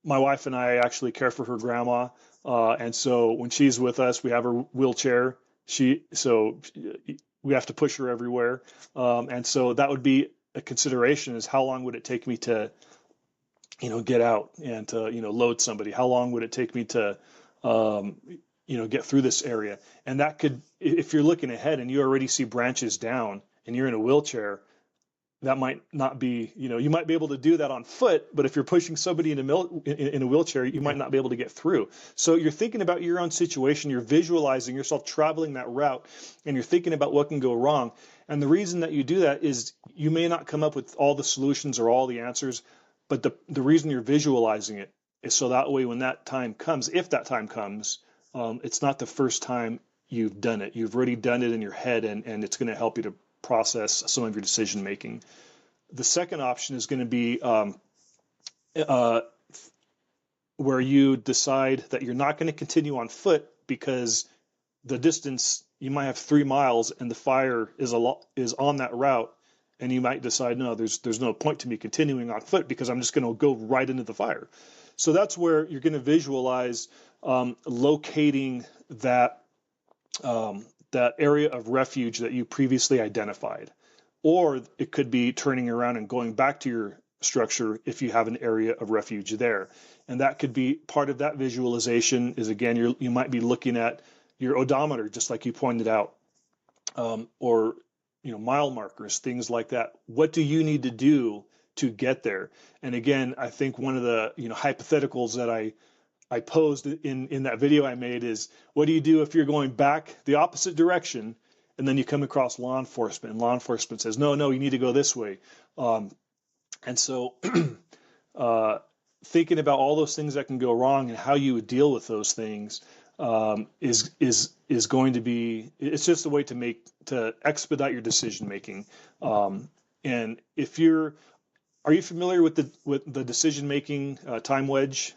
My wife and I actually care for her grandma, and so when she's with us, we have her wheelchair. So we have to push her everywhere, and so that would be a consideration: is how long would it take me to, get out and to, load somebody? How long would it take me to, get through this area? And that could, if you're looking ahead and you already see branches down and you're in a wheelchair, that might not be, you might be able to do that on foot, but if you're pushing somebody in a wheelchair, you might not be able to get through. So you're thinking about your own situation, you're visualizing yourself traveling that route, and you're thinking about what can go wrong. And the reason that you do that is you may not come up with all the solutions or all the answers, but the reason you're visualizing it is so that way when that time comes, if that time comes, it's not the first time you've done it. You've already done it in your head, and it's going to help you to process some of your decision making. The second option is going to be where you decide that you're not going to continue on foot because the distance, you might have 3 miles and the fire is on that route, and you might decide, no, there's no point to me continuing on foot because I'm just going to go right into the fire. So that's where you're going to visualize locating that that area of refuge that you previously identified. Or it could be turning around and going back to your structure if you have an area of refuge there. And that could be part of that visualization is, again, you might be looking at your odometer, just like you pointed out, or mile markers, things like that. What do you need to do to get there? And again, I think one of the hypotheticals that I posed in that video I made is, what do you do if you're going back the opposite direction and then you come across law enforcement and law enforcement says, no, you need to go this way. And so thinking about all those things that can go wrong and how you would deal with those things is going to be, it's just a way to expedite your decision making. And are you familiar with the decision making time wedge?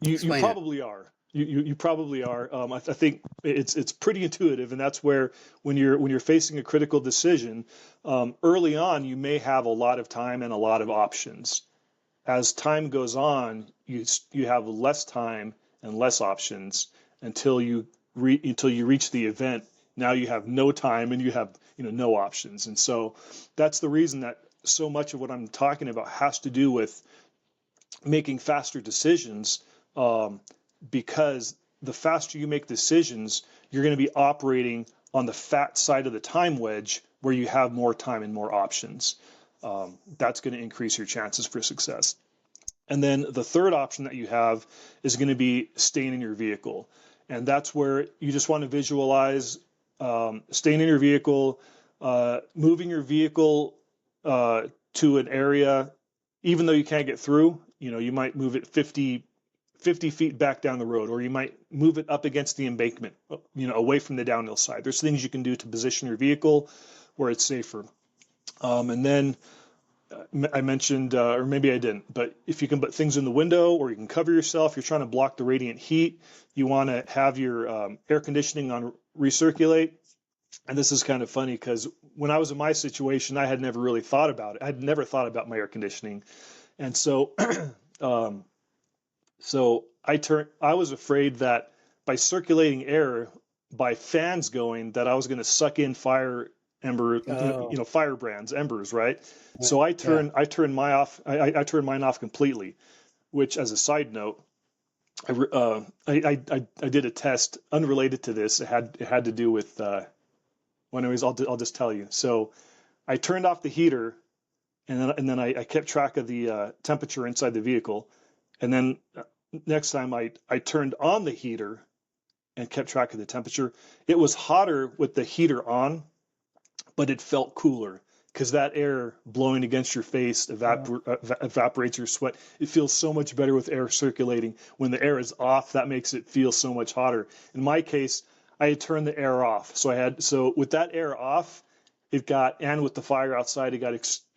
You probably are. You probably are. I think it's pretty intuitive, and that's where when you're facing a critical decision, early on you may have a lot of time and a lot of options. As time goes on, you have less time and less options until you reach the event. Now you have no time and you have no options, and so that's the reason that so much of what I'm talking about has to do with making faster decisions. Because the faster you make decisions, you're going to be operating on the fat side of the time wedge where you have more time and more options. That's going to increase your chances for success. And then the third option that you have is going to be staying in your vehicle. And that's where you just want to visualize staying in your vehicle, moving your vehicle to an area, even though you can't get through. You might move it 50 feet back down the road, or you might move it up against the embankment, away from the downhill side. There's things you can do to position your vehicle where it's safer. And then I mentioned, or maybe I didn't, but if you can put things in the window or you can cover yourself, you're trying to block the radiant heat, you want to have your air conditioning on recirculate. And this is kind of funny because when I was in my situation, I had never really thought about it. I had never thought about my air conditioning. And so I was afraid that by circulating air, by fans going, that I was going to suck in fire firebrands, embers, right? So I turned mine off completely. Which, as a side note, I did a test unrelated to this. It had to do with. Well, anyways, I'll just tell you. So I turned off the heater, and then I kept track of the temperature inside the vehicle, and then next time I turned on the heater and kept track of the temperature. It was hotter with the heater on, but it felt cooler because that air blowing against your face evaporates your sweat. It feels so much better with air circulating. When the air is off, that makes it feel so much hotter. In my case, I had turned the air off. So with that air off, and with the fire outside, it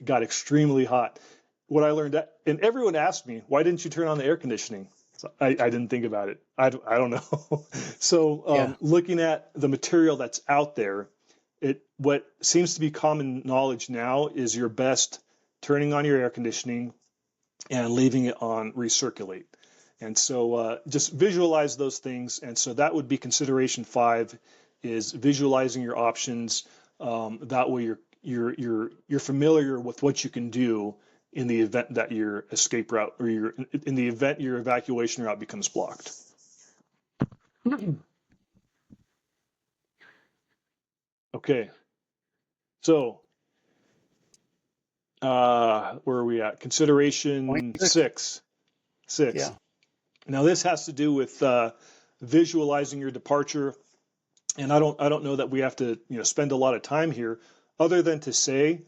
got extremely hot. What I learned, and everyone asked me, why didn't you turn on the air conditioning? So I didn't think about it. I don't know. So Yeah. looking at the material that's out there, what seems to be common knowledge now is you're best turning on your air conditioning and leaving it on recirculate. And so just visualize those things. And so that would be consideration 5, is visualizing your options. That way you're familiar with what you can do in the event that your escape route, or in the event your evacuation route becomes blocked. Okay, so where are we at? Consideration 6. Yeah. Now this has to do with visualizing your departure, and I don't know that we have to spend a lot of time here, other than to say,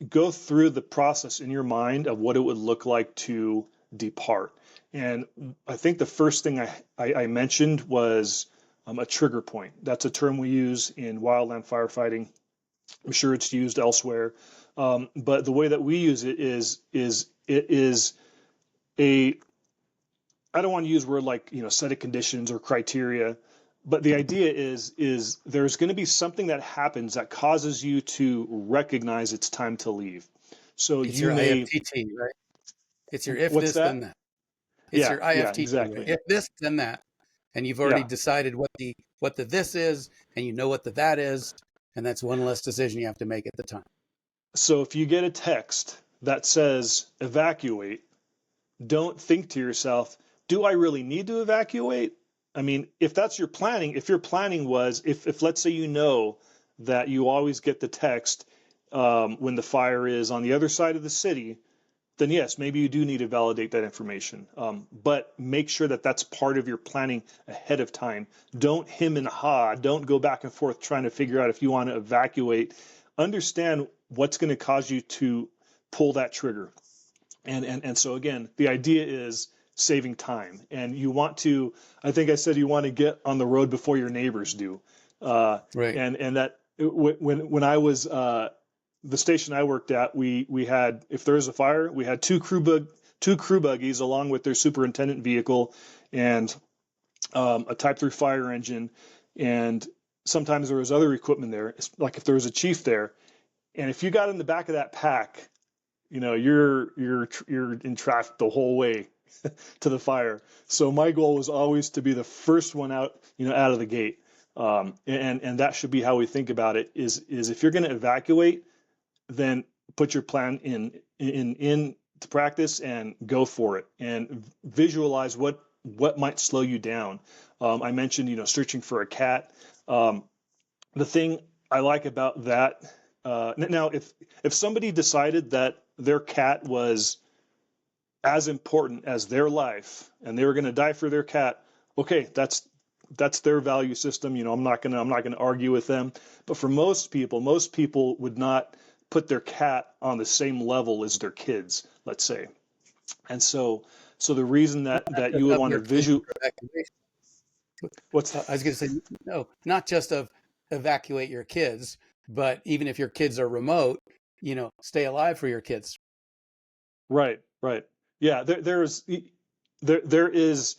go through the process in your mind of what it would look like to depart. And I think the first thing I mentioned was a trigger point. That's a term we use in wildland firefighting. I'm sure it's used elsewhere, but the way that we use it is it is a, I don't want to use word like set of conditions or criteria, but the idea is there's going to be something that happens that causes you to recognize it's time to leave. So It's you your may, IFTT, right? It's your if what's this then that? that. It's your Yeah, IFTT, right? exactly. If this then that, and you've already Yeah. decided what the this is, and you know what the that is, and that's one less decision you have to make at the time. So if you get a text that says evacuate, don't think to yourself, do I really need to evacuate? I mean, if that's your planning, if your planning was, if let's say that you always get the text when the fire is on the other side of the city, then yes, maybe you do need to validate that information. But make sure that that's part of your planning ahead of time. Don't hem and haw. Don't go back and forth trying to figure out if you want to evacuate. Understand what's going to cause you to pull that trigger. And so again, the idea is saving time. And you want to, I think I said you want to get on the road before your neighbors do. Right. And that when I was the station I worked at, we had, if there was a fire, we had two crew buggies along with their superintendent vehicle and a Type 3 fire engine, and sometimes there was other equipment there, like if there was a chief there, and if you got in the back of that pack, you're in traffic the whole way to the fire. So my goal was always to be the first one out, out of the gate, and that should be how we think about it. Is if you're going to evacuate, then put your plan in to practice and go for it, and visualize what might slow you down. I mentioned searching for a cat. The thing I like about that, now if somebody decided that their cat was as important as their life and they were going to die for their cat, okay, that's their value system. I'm not gonna argue with them. But for most people would not put their cat on the same level as their kids, let's say. And so the reason that you would want to visual, what's I was going to say, no, not just of evacuate your kids, but even if your kids are remote, stay alive for your kids. right. Yeah, there is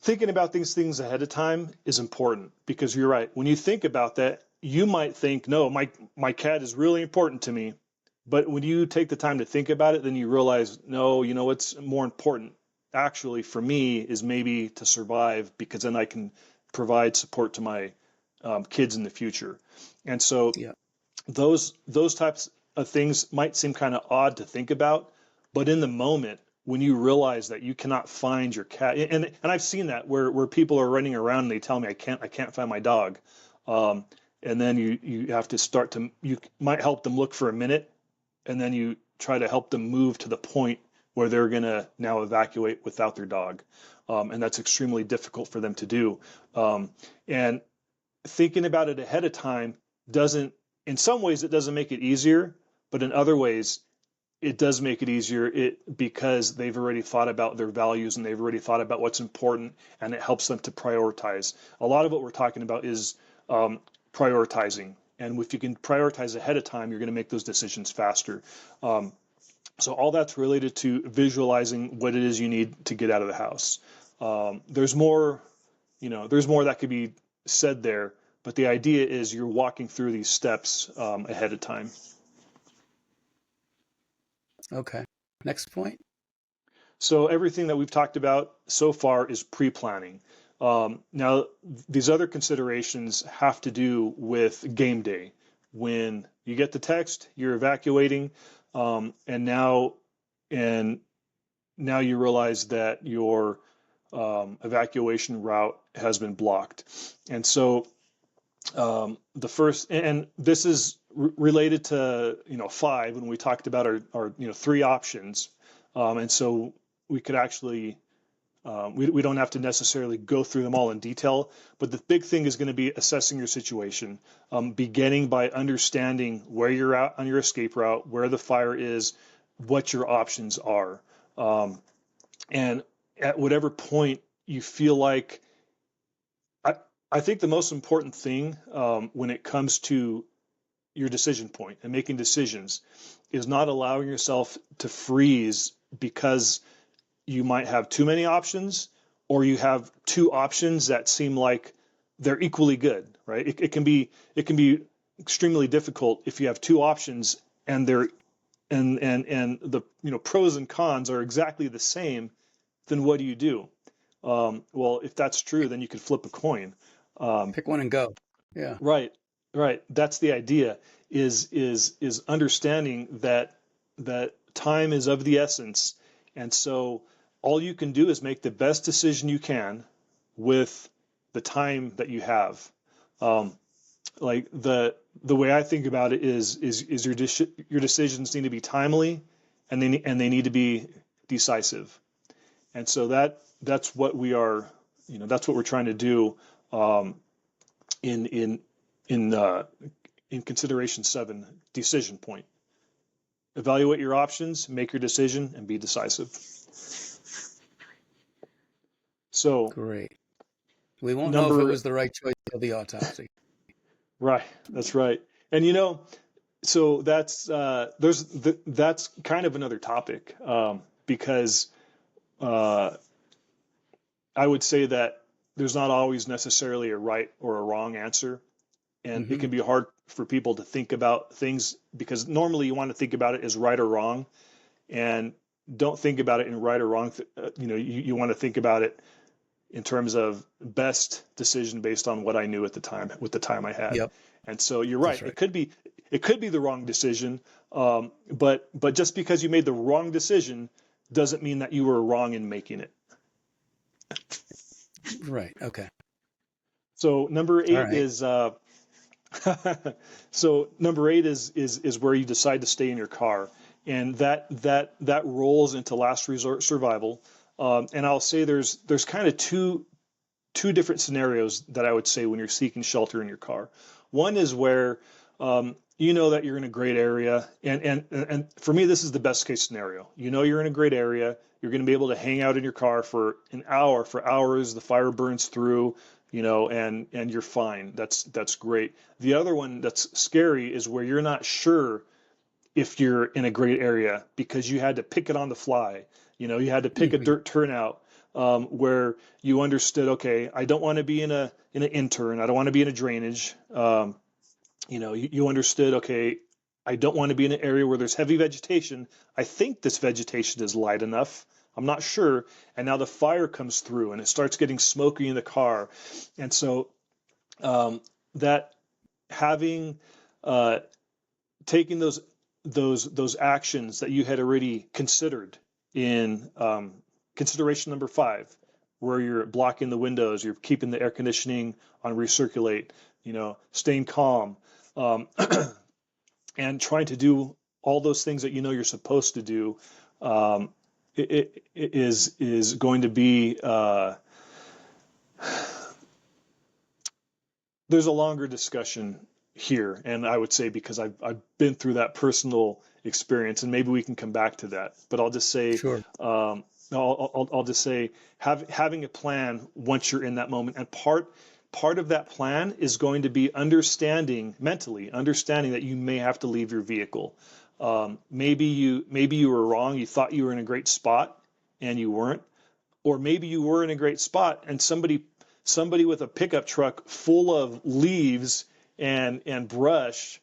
thinking about these things ahead of time is important, because you're right. When you think about that, you might think, no, my cat is really important to me. But when you take the time to think about it, then you realize, no, what's more important actually for me is maybe to survive, because then I can provide support to my kids in the future. And so Yeah. those types of things might seem kind of odd to think about, but in the moment, when you realize that you cannot find your cat, and I've seen that where people are running around and they tell me I can't find my dog, and then you have to you might help them look for a minute, and then you try to help them move to the point where they're going to now evacuate without their dog, and that's extremely difficult for them to do. And thinking about it ahead of time doesn't, in some ways it doesn't make it easier, but in other ways it does make it easier, because they've already thought about their values and they've already thought about what's important, and it helps them to prioritize. A lot of what we're talking about is prioritizing, and if you can prioritize ahead of time, you're going to make those decisions faster. So all that's related to visualizing what it is you need to get out of the house. There's more, there's more that could be said there, but the idea is you're walking through these steps ahead of time. Okay. Next point. So everything that we've talked about so far is pre-planning. Now, these other considerations have to do with game day. When you get the text, you're evacuating, and now you realize that your evacuation route has been blocked. And so the first, and this is related to 5 when we talked about our 3 options, and so we could actually we don't have to necessarily go through them all in detail, but the big thing is going to be assessing your situation, beginning by understanding where you're at on your escape route, where the fire is, what your options are, and at whatever point you feel like, I think the most important thing when it comes to your decision point and making decisions is not allowing yourself to freeze because you might have too many options, or you have 2 options that seem like they're equally good, right? It can be extremely difficult if you have 2 options and they're and the pros and cons are exactly the same. Then what do? Well, if that's true, then you could flip a coin. Pick one and go. Yeah. Right. That's the idea. Is understanding that time is of the essence, and so all you can do is make the best decision you can with the time that you have. Like the way I think about it is your decisions need to be timely, and they need to be decisive. And so that's what we are, that's what we're trying to do in consideration 7, decision point. Evaluate your options, make your decision, and be decisive. So great. We won't know if it was the right choice of the autopsy. Right, that's right. And so that's that's kind of another topic, because I would say that there's not always necessarily a right or a wrong answer, and it can be hard for people to think about things, because normally you want to think about it as right or wrong, and don't think about it in right or wrong. You want to think about it in terms of best decision based on what I knew at the time, with the time I had. Yep. And so you're right. It could be the wrong decision, but just because you made the wrong decision doesn't mean that you were wrong in making it. Right. Okay. So number 8 is so number 8 is where you decide to stay in your car, and that rolls into last resort survival. And I'll say there's kind of two different scenarios that I would say when you're seeking shelter in your car. One is where you know that you're in a great area, and for me this is the best case scenario. You're in a great area. You're going to be able to hang out in your car for an hour, for hours. The fire burns through, and you're fine. That's great. The other one that's scary is where you're not sure if you're in a great area because you had to pick it on the fly. You had to pick a dirt turnout where you understood, okay, I don't want to be in an intern. I don't want to be in a drainage. You understood, okay, I don't want to be in an area where there's heavy vegetation. I think this vegetation is light enough. I'm not sure. And now the fire comes through and it starts getting smoky in the car. And so that having taking those actions that you had already considered in consideration number 5, where you're blocking the windows, you're keeping the air conditioning on recirculate, staying calm, and trying to do all those things that you're supposed to do, it is going to be there's a longer discussion here, and I would say because I've been through that personal experience, and maybe we can come back to that. But I'll just say, sure. I'll just say having a plan once you're in that moment, and part of that plan is going to be mentally understanding that you may have to leave your vehicle. Maybe you were wrong. You thought you were in a great spot and you weren't, or maybe you were in a great spot and somebody with a pickup truck full of leaves and brush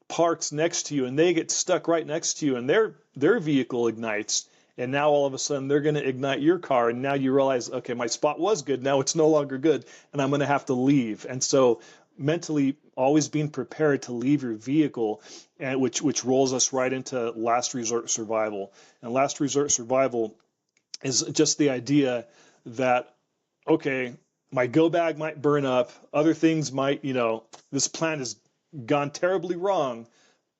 parks next to you, and they get stuck right next to you, and their vehicle ignites, and now all of a sudden they're going to ignite your car, and now you realize, okay, my spot was good, now it's no longer good, and I'm going to have to leave. And so mentally always being prepared to leave your vehicle, and which rolls us right into last resort survival. And last resort survival is just the idea that, okay, my go bag might burn up, other things might, this plan has gone terribly wrong.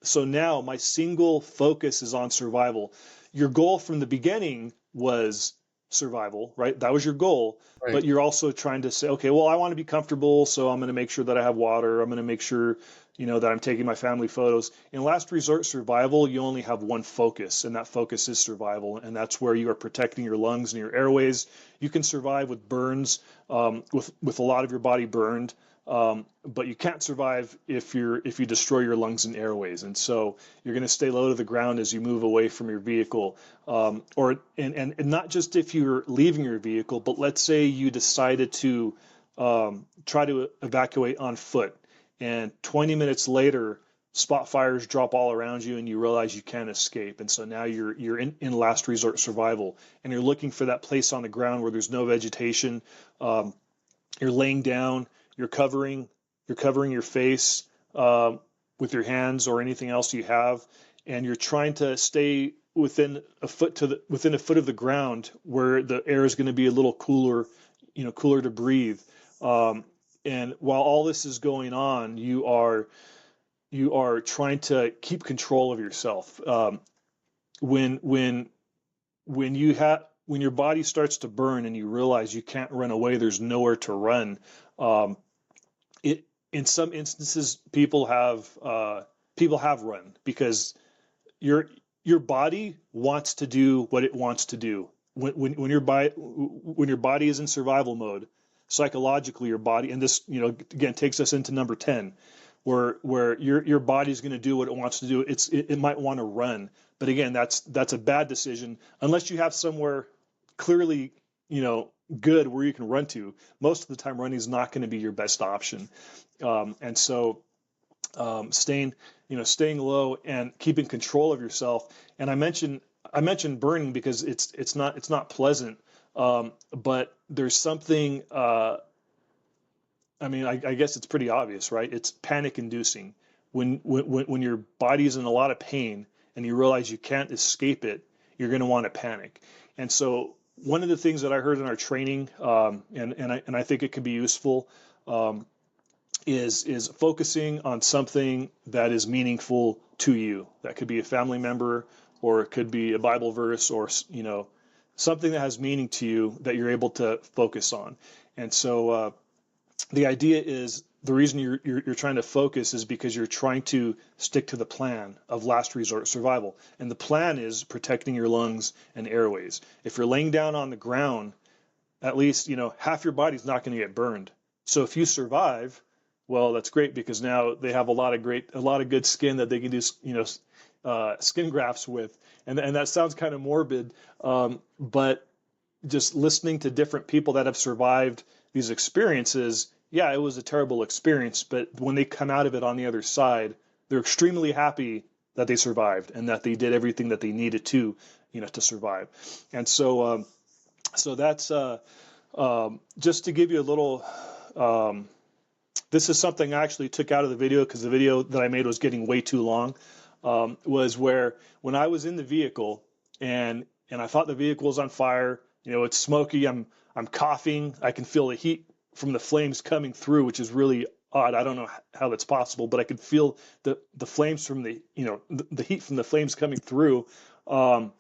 So now my single focus is on survival. Your goal from the beginning was survival, right? That was your goal. Right. But you're also trying to say, okay, well, I want to be comfortable, so I'm going to make sure that I have water. I'm going to make sure, that I'm taking my family photos. In last resort survival, you only have one focus, and that focus is survival. And that's where you are protecting your lungs and your airways. You can survive with burns, with a lot of your body burned. But you can't survive if you destroy your lungs and airways, and so you're going to stay low to the ground as you move away from your vehicle, and not just if you're leaving your vehicle, but let's say you decided to try to evacuate on foot, and 20 minutes later, spot fires drop all around you, and you realize you can't escape, and so now you're in last resort survival, and you're looking for that place on the ground where there's no vegetation. You're laying down. You're covering your face with your hands or anything else you have, and you're trying to stay within a foot of the ground where the air is going to be a little cooler, cooler to breathe. And while all this is going on, you are trying to keep control of yourself. When your body starts to burn and you realize you can't run away, there's nowhere to run. In some instances, people have run because your body wants to do what it wants to do. When your body is in survival mode, psychologically, your body, and this again takes us into number 10, where your body's going to do what it wants to do. It might want to run, but again, that's a bad decision unless you have somewhere clearly good where you can run to. Most of the time, running is not going to be your best option, and so staying low and keeping control of yourself. And I mentioned burning because it's not pleasant, but there's something. I guess it's pretty obvious, right? It's panic inducing. When your body is in a lot of pain and you realize you can't escape it, you're going to want to panic. And so one of the things that I heard in our training, and I think it can be useful, is focusing on something that is meaningful to you. That could be a family member, or it could be a Bible verse, or something that has meaning to you that you're able to focus on. And so the idea is the reason you're trying to focus is because you're trying to stick to the plan of last resort survival. And the plan is protecting your lungs and airways. If you're laying down on the ground, at least, half your body's not going to get burned. So if you survive, well, that's great because now they have a lot of good skin that they can do, skin grafts with. And that sounds kind of morbid, but just listening to different people that have survived these experiences, yeah, it was a terrible experience, but when they come out of it on the other side, they're extremely happy that they survived and that they did everything that they needed to survive. And so, so that's just to give you a little. This is something I actually took out of the video because the video that I made was getting way too long. Was where when I was in the vehicle and I thought the vehicle was on fire. It's smoky. I'm coughing. I can feel the heat from the flames coming through, which is really odd. I don't know how that's possible, but I could feel the flames from the heat from the flames coming through. I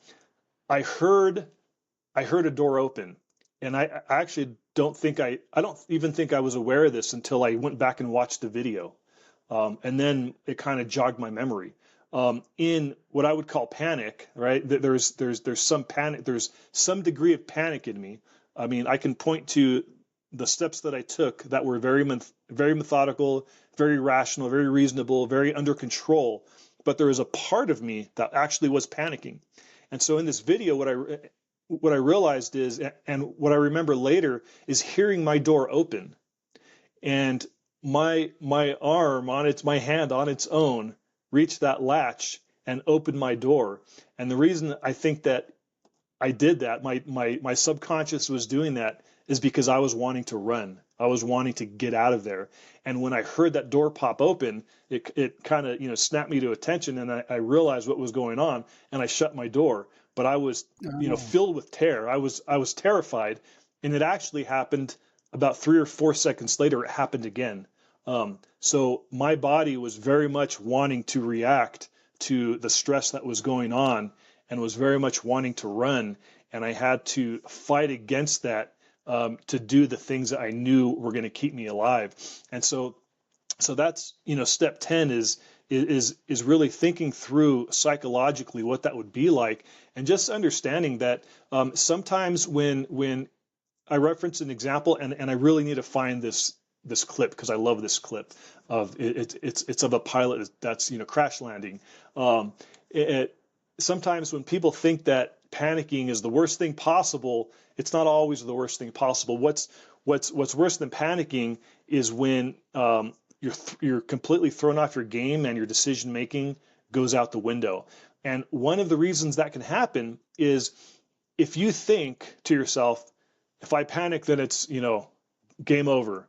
heard a door open, and I actually don't even think I was aware of this until I went back and watched the video, and then it kind of jogged my memory. In what I would call panic, right? There's some panic. There's some degree of panic in me. I mean, I can point to the steps that I took that were very methodical, very rational, very reasonable, very under control. but there was a part of me that actually was panicking. And so in this video, what I realized is, and what I remember later, is hearing my door open, and my hand on its own reached that latch and opened my door. And the reason I think that I did that, my subconscious was doing that, is because I was wanting to run. I was wanting to get out of there. And when I heard that door pop open, it kind of, snapped me to attention, and I realized what was going on, and I shut my door. But I was, filled with terror. I was terrified, and it actually happened about 3 or 4 seconds later. It happened again. So my body was very much wanting to react to the stress that was going on, and was very much wanting to run. And I had to fight against that to do the things that I knew were going to keep me alive. And so that's, step 10 is really thinking through psychologically what that would be like, and just understanding that sometimes when I reference an example, and I really need to find this clip, because I love this clip of it's of a pilot that's crash landing. Sometimes when people think that panicking is the worst thing possible, it's not always the worst thing possible. What's worse than panicking is when you're completely thrown off your game and your decision making goes out the window. And one of the reasons that can happen is if you think to yourself, if I panic, then it's game over.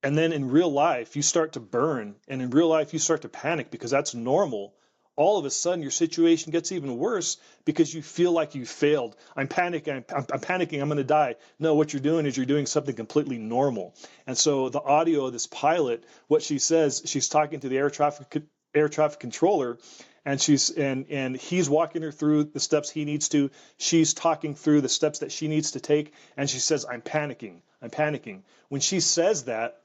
And then in real life you start to burn, and in real life you start to panic because that's normal. All of a sudden your situation gets even worse because you feel like you failed. I'm panicking, I'm panicking, I'm going to die. No, what you're doing is you're doing something completely normal. And so the audio of this pilot, what she says, she's talking to the air traffic controller, and he's walking her through the steps he needs to. She's talking through the steps that she needs to take, and she says, I'm panicking. When she says that,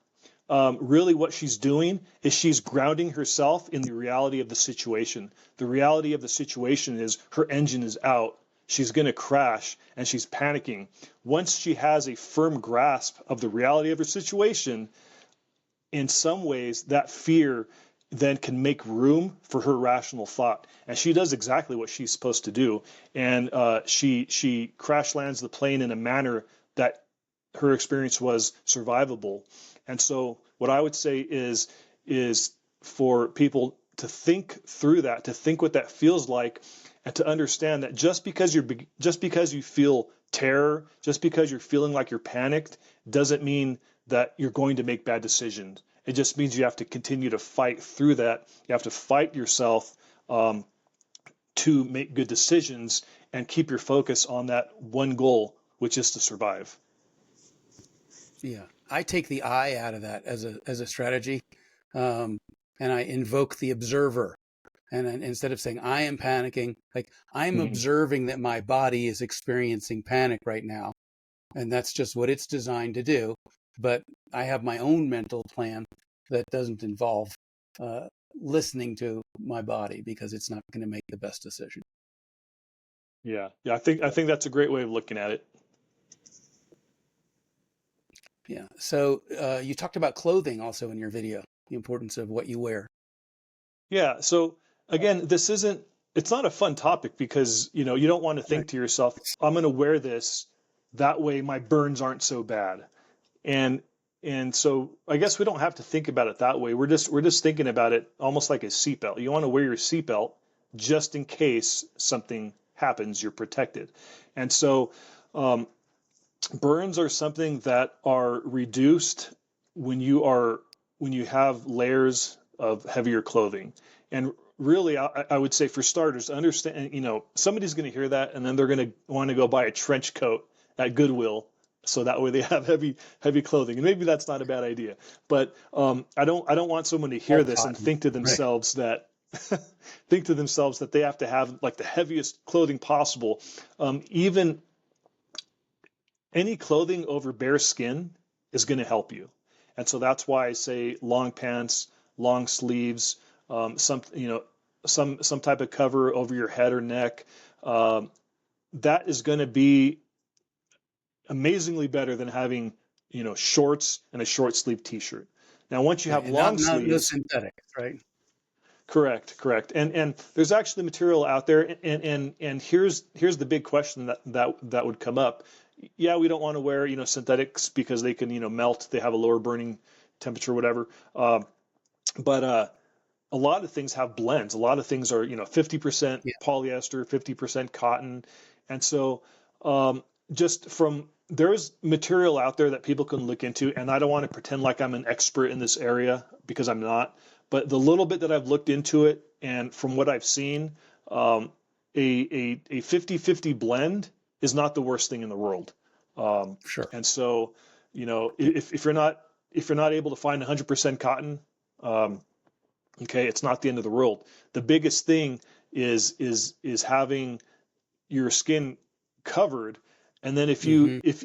really what she's doing is she's grounding herself in the reality of the situation. The reality of the situation is her engine is out. She's going to crash, and she's panicking. Once she has a firm grasp of the reality of her situation, in some ways that fear then can make room for her rational thought. And she does exactly what she's supposed to do. And she crash lands the plane in a manner that her experience was survivable. And so what I would say is for people to think through that, to think what that feels like, and to understand that just because you feel terror, just because you're feeling like you're panicked, doesn't mean that you're going to make bad decisions. It just means you have to continue to fight through that. You have to fight yourself to make good decisions and keep your focus on that one goal, which is to survive. Yeah, I take the I out of that as a strategy, and I invoke the observer. And instead of saying I am panicking, like I'm observing that my body is experiencing panic right now, and that's just what it's designed to do. But I have my own mental plan that doesn't involve listening to my body, because it's not going to make the best decision. Yeah. I think that's a great way of looking at it. Yeah. So you talked about clothing also in your video, the importance of what you wear. Yeah. So again, it's not a fun topic, because, you don't want to think to yourself, I'm going to wear this, that way my burns aren't so bad. And so I guess we don't have to think about it that way. We're just thinking about it almost like a seatbelt. You want to wear your seatbelt just in case something happens, you're protected. And so burns are something that are reduced when you have layers of heavier clothing. And really, I would say, for starters, understand, somebody's going to hear that, and then they're going to want to go buy a trench coat at Goodwill, so that way they have heavy clothing. And maybe that's not a bad idea. But I don't want someone to hear this and think to themselves that they have to have like the heaviest clothing possible. Even any clothing over bare skin is going to help you. And so that's why I say long pants, long sleeves, some type of cover over your head or neck. That is going to be amazingly better than having, shorts and a short sleeve t-shirt. Now, once you have long sleeves, no synthetics, right? Correct. And there's actually material out there, and here's the big question that would come up. Yeah, we don't want to wear synthetics because they can melt. They have a lower burning temperature, whatever. But a lot of things have blends. A lot of things are 50% polyester, 50% cotton, and so there's material out there that people can look into. And I don't want to pretend like I'm an expert in this area because I'm not. But the little bit that I've looked into it, and from what I've seen, a 50-50 blend is not the worst thing in the world. Sure. And so, if you're not able to find 100% cotton, okay, it's not the end of the world. The biggest thing is having your skin covered, and then if you this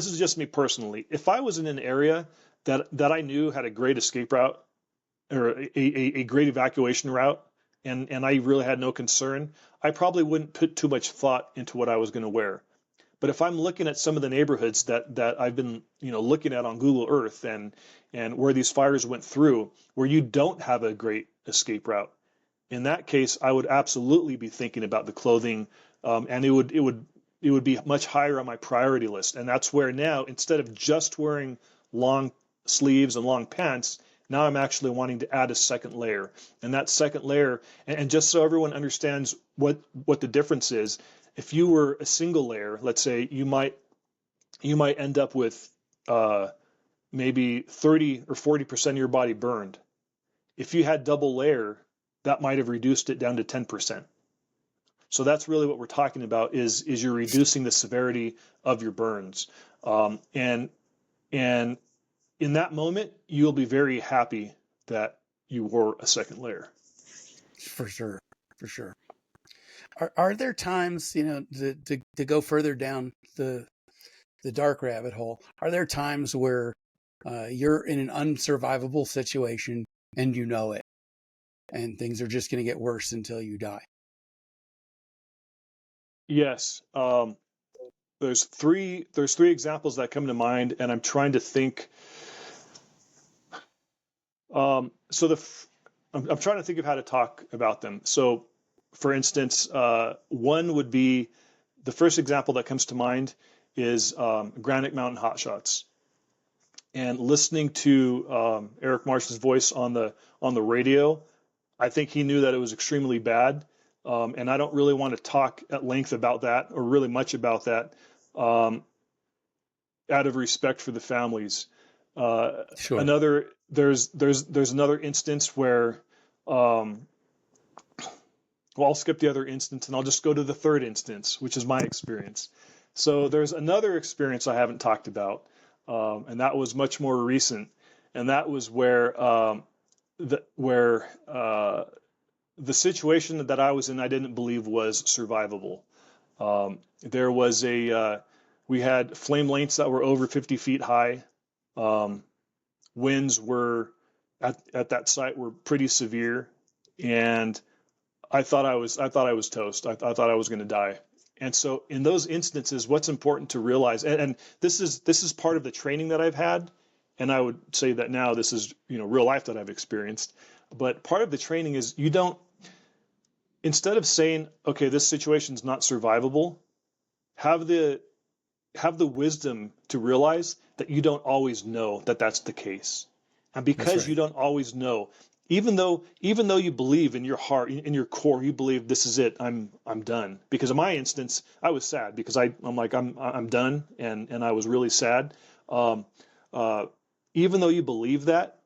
is just me personally. If I was in an area that I knew had a great escape route or a great evacuation route, and I really had no concern, I probably wouldn't put too much thought into what I was going to wear. But if I'm looking at some of the neighborhoods that I've been looking at on Google Earth and where these fires went through, where you don't have a great escape route, in that case, I would absolutely be thinking about the clothing, and it would be much higher on my priority list. And that's where now, instead of just wearing long sleeves and long pants, now I'm actually wanting to add a second layer. And that second layer, and just so everyone understands what the difference is, if you were a single layer, let's say you might end up with maybe 30 or 40% of your body burned. If you had double layer, that might have reduced it down to 10%. So that's really what we're talking about is you're reducing the severity of your burns. And in that moment, you'll be very happy that you wore a second layer. For sure. Are there times, to go further down the dark rabbit hole, are there times where you're in an unsurvivable situation and you know it, and things are just going to get worse until you die? Yes. There's three examples that come to mind, and I'm trying to think. I'm trying to think of how to talk about them. So, for instance, one would be, the first example that comes to mind is Granite Mountain Hotshots, and listening to Eric Marsh's voice on the radio. I think he knew that it was extremely bad, and I don't really want to talk at length about that or really much about that, out of respect for the families. Sure. There's another instance where, well, I'll skip the other instance and I'll just go to the third instance, which is my experience. So there's another experience I haven't talked about, and that was much more recent, and that was where the situation that I was in, I didn't believe was survivable. There was we had flame lengths that were over 50 feet high. Winds were at that site were pretty severe, and I thought I was toast. I thought I was going to die. And so in those instances, what's important to realize, and this is part of the training that I've had, and I would say that now this is real life that I've experienced. But part of the training is you don't, instead of saying, okay, this situation is not survivable, have the wisdom to realize that you don't always know that that's the case. And because right. You don't always know, even though you believe in your heart, in your core, you believe this is it, I'm done. Because in my instance, I was sad because I'm like, I'm done. And I was really sad. Even though you believe that,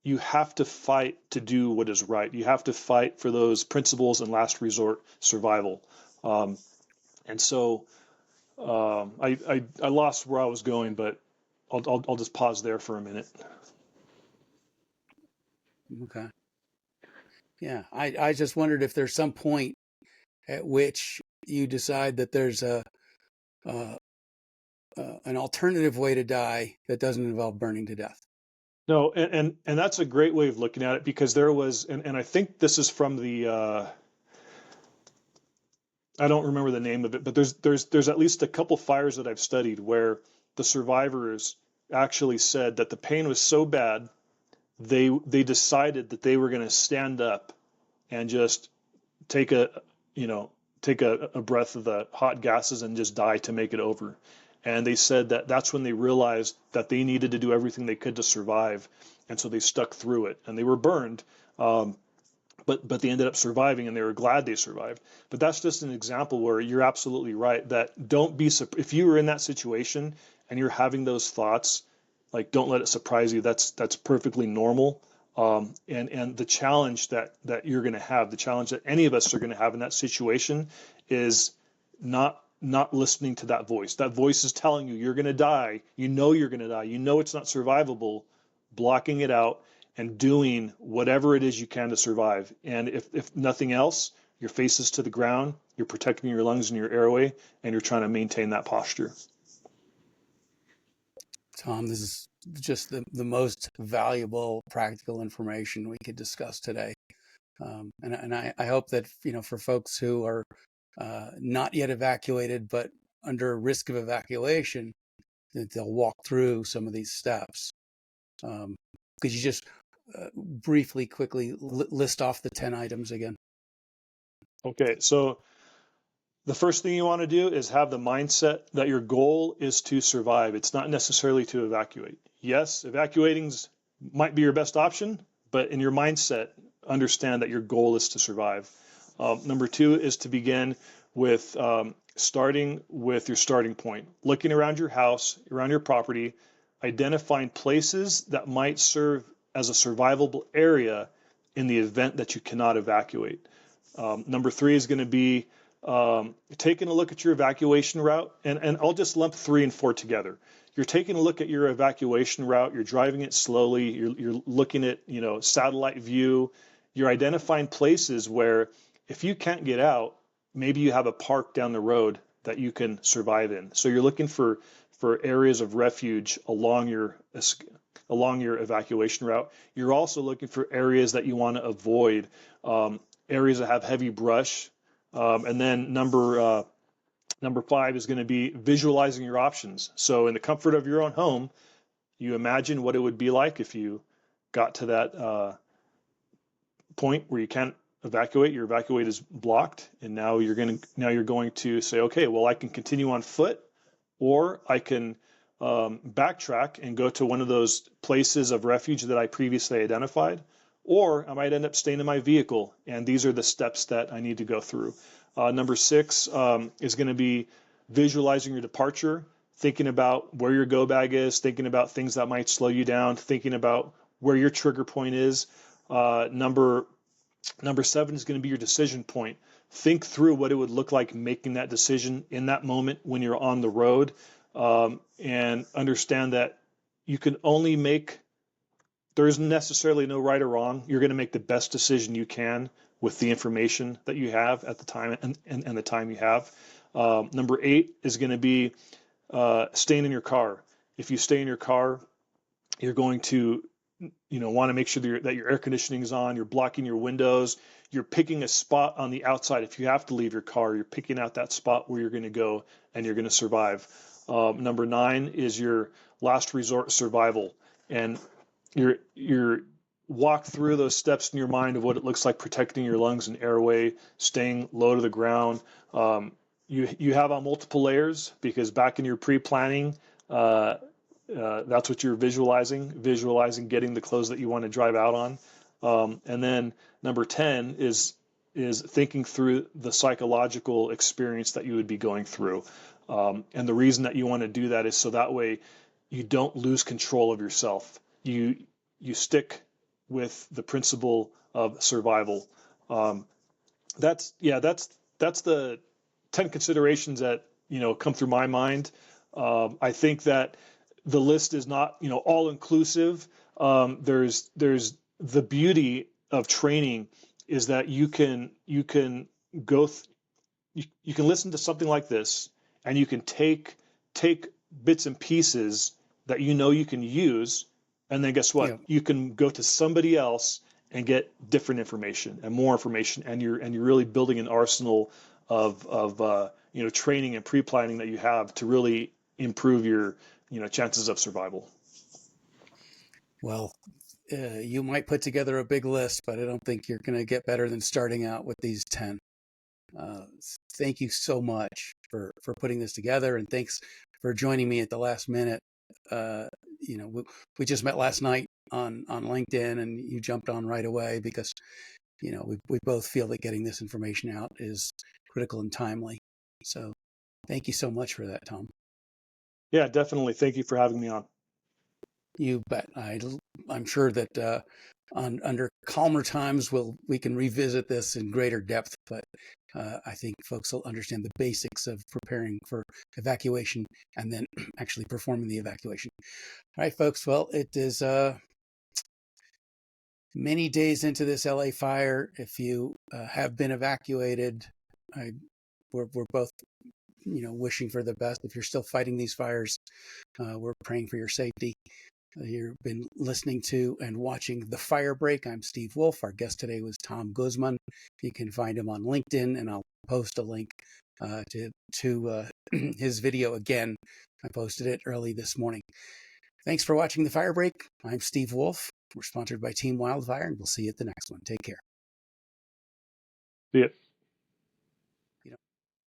you have to fight to do what is right. You have to fight for those principles and last resort survival. And so I lost where I was going, but I'll just pause there for a minute. Okay. Yeah. I just wondered if there's some point at which you decide that there's an alternative way to die that doesn't involve burning to death. No, and that's a great way of looking at it, because there was, and I think this is from the, I don't remember the name of it, but there's at least a couple fires that I've studied where the survivors actually said that the pain was so bad they decided that they were going to stand up and just take a breath of the hot gases and just die to make it over. And they said that that's when they realized that they needed to do everything they could to survive, and so they stuck through it. And they were burned, but they ended up surviving, and they were glad they survived. But that's just an example where you're absolutely right that don't be if you were in that situation and you're having those thoughts, like, don't let it surprise you. That's perfectly normal. And the challenge that you're going to have, the challenge that any of us are going to have in that situation, is not listening to that voice. That voice is telling you you're going to die. You know you're going to die. You know it's not survivable. Blocking it out and doing whatever it is you can to survive. And if nothing else, your face is to the ground, you're protecting your lungs and your airway, and you're trying to maintain that posture. Tom, this is just the most valuable practical information we could discuss today. And I hope that, for folks who are not yet evacuated, but under risk of evacuation, that they'll walk through some of these steps. Could you just briefly, quickly list off the 10 items again? Okay, so the first thing you want to do is have the mindset that your goal is to survive. It's not necessarily to evacuate. Yes, evacuating might be your best option, but in your mindset, understand that your goal is to survive. Number 2 is to begin with starting with your starting point, looking around your house, around your property, identifying places that might serve as a survivable area in the event that you cannot evacuate. Number 3 is going to be taking a look at your evacuation route, and I'll just lump 3 and 4 together. You're taking a look at your evacuation route, you're driving it slowly, you're looking at, satellite view, you're identifying places where if you can't get out, maybe you have a park down the road that you can survive in. So you're looking for areas of refuge along your evacuation route. You're also looking for areas that you want to avoid, areas that have heavy brush. And then number 5 is going to be visualizing your options. So in the comfort of your own home, you imagine what it would be like if you got to that point where you can't evacuate. Your evacuate is blocked, and now you're going to say, okay, well, I can continue on foot, or I can backtrack and go to one of those places of refuge that I previously identified, or I might end up staying in my vehicle, and these are the steps that I need to go through. Number 6 is going to be visualizing your departure, thinking about where your go bag is, thinking about things that might slow you down, thinking about where your trigger point is. Number 7 is going to be your decision point. Think through what it would look like making that decision in that moment when you're on the road, and understand that you can only make, there isn't necessarily no right or wrong. You're going to make the best decision you can with the information that you have at the time and the time you have. Number 8 is going to be staying in your car. If you stay in your car, you're going to want to make sure that your air conditioning is on, you're blocking your windows, you're picking a spot on the outside. If you have to leave your car, you're picking out that spot where you're going to go and you're going to survive. Number 9 is your last resort survival. And you're walk through those steps in your mind of what it looks like protecting your lungs and airway, staying low to the ground. You have on multiple layers because back in your pre-planning, that's what you're visualizing getting the clothes that you want to drive out on. And then number 10 is thinking through the psychological experience that you would be going through. And the reason that you want to do that is so that way you don't lose control of yourself. You stick with the principle of survival. That's the 10 considerations that come through my mind. I think that the list is not all inclusive. There's the beauty of training is that you can go you can listen to something like this and you can take bits and pieces that you can use, and then guess what? Yeah. You can go to somebody else and get different information and more information, and you're really building an arsenal of training and pre-planning that you have to really improve your chances of survival. Well, you might put together a big list, but I don't think you're going to get better than starting out with these 10. Thank you so much for putting this together, and thanks for joining me at the last minute. We just met last night on LinkedIn, and you jumped on right away because we both feel that getting this information out is critical and timely. So thank you so much for that, Tom. Yeah, definitely. Thank you for having me on. You bet. I'm sure that under calmer times we can revisit this in greater depth, but I think folks will understand the basics of preparing for evacuation and then actually performing the evacuation. All right, folks. Well, it is many days into this LA fire. If you have been evacuated, we're both wishing for the best. If you're still fighting these fires, we're praying for your safety. You've been listening to and watching The Firebreak. I'm Steve Wolf. Our guest today was Tom Guzman. You can find him on LinkedIn, and I'll post a link to his video again. I posted it early this morning. Thanks for watching The Firebreak. I'm Steve Wolf. We're sponsored by Team Wildfire, and we'll see you at the next one. Take care. See ya.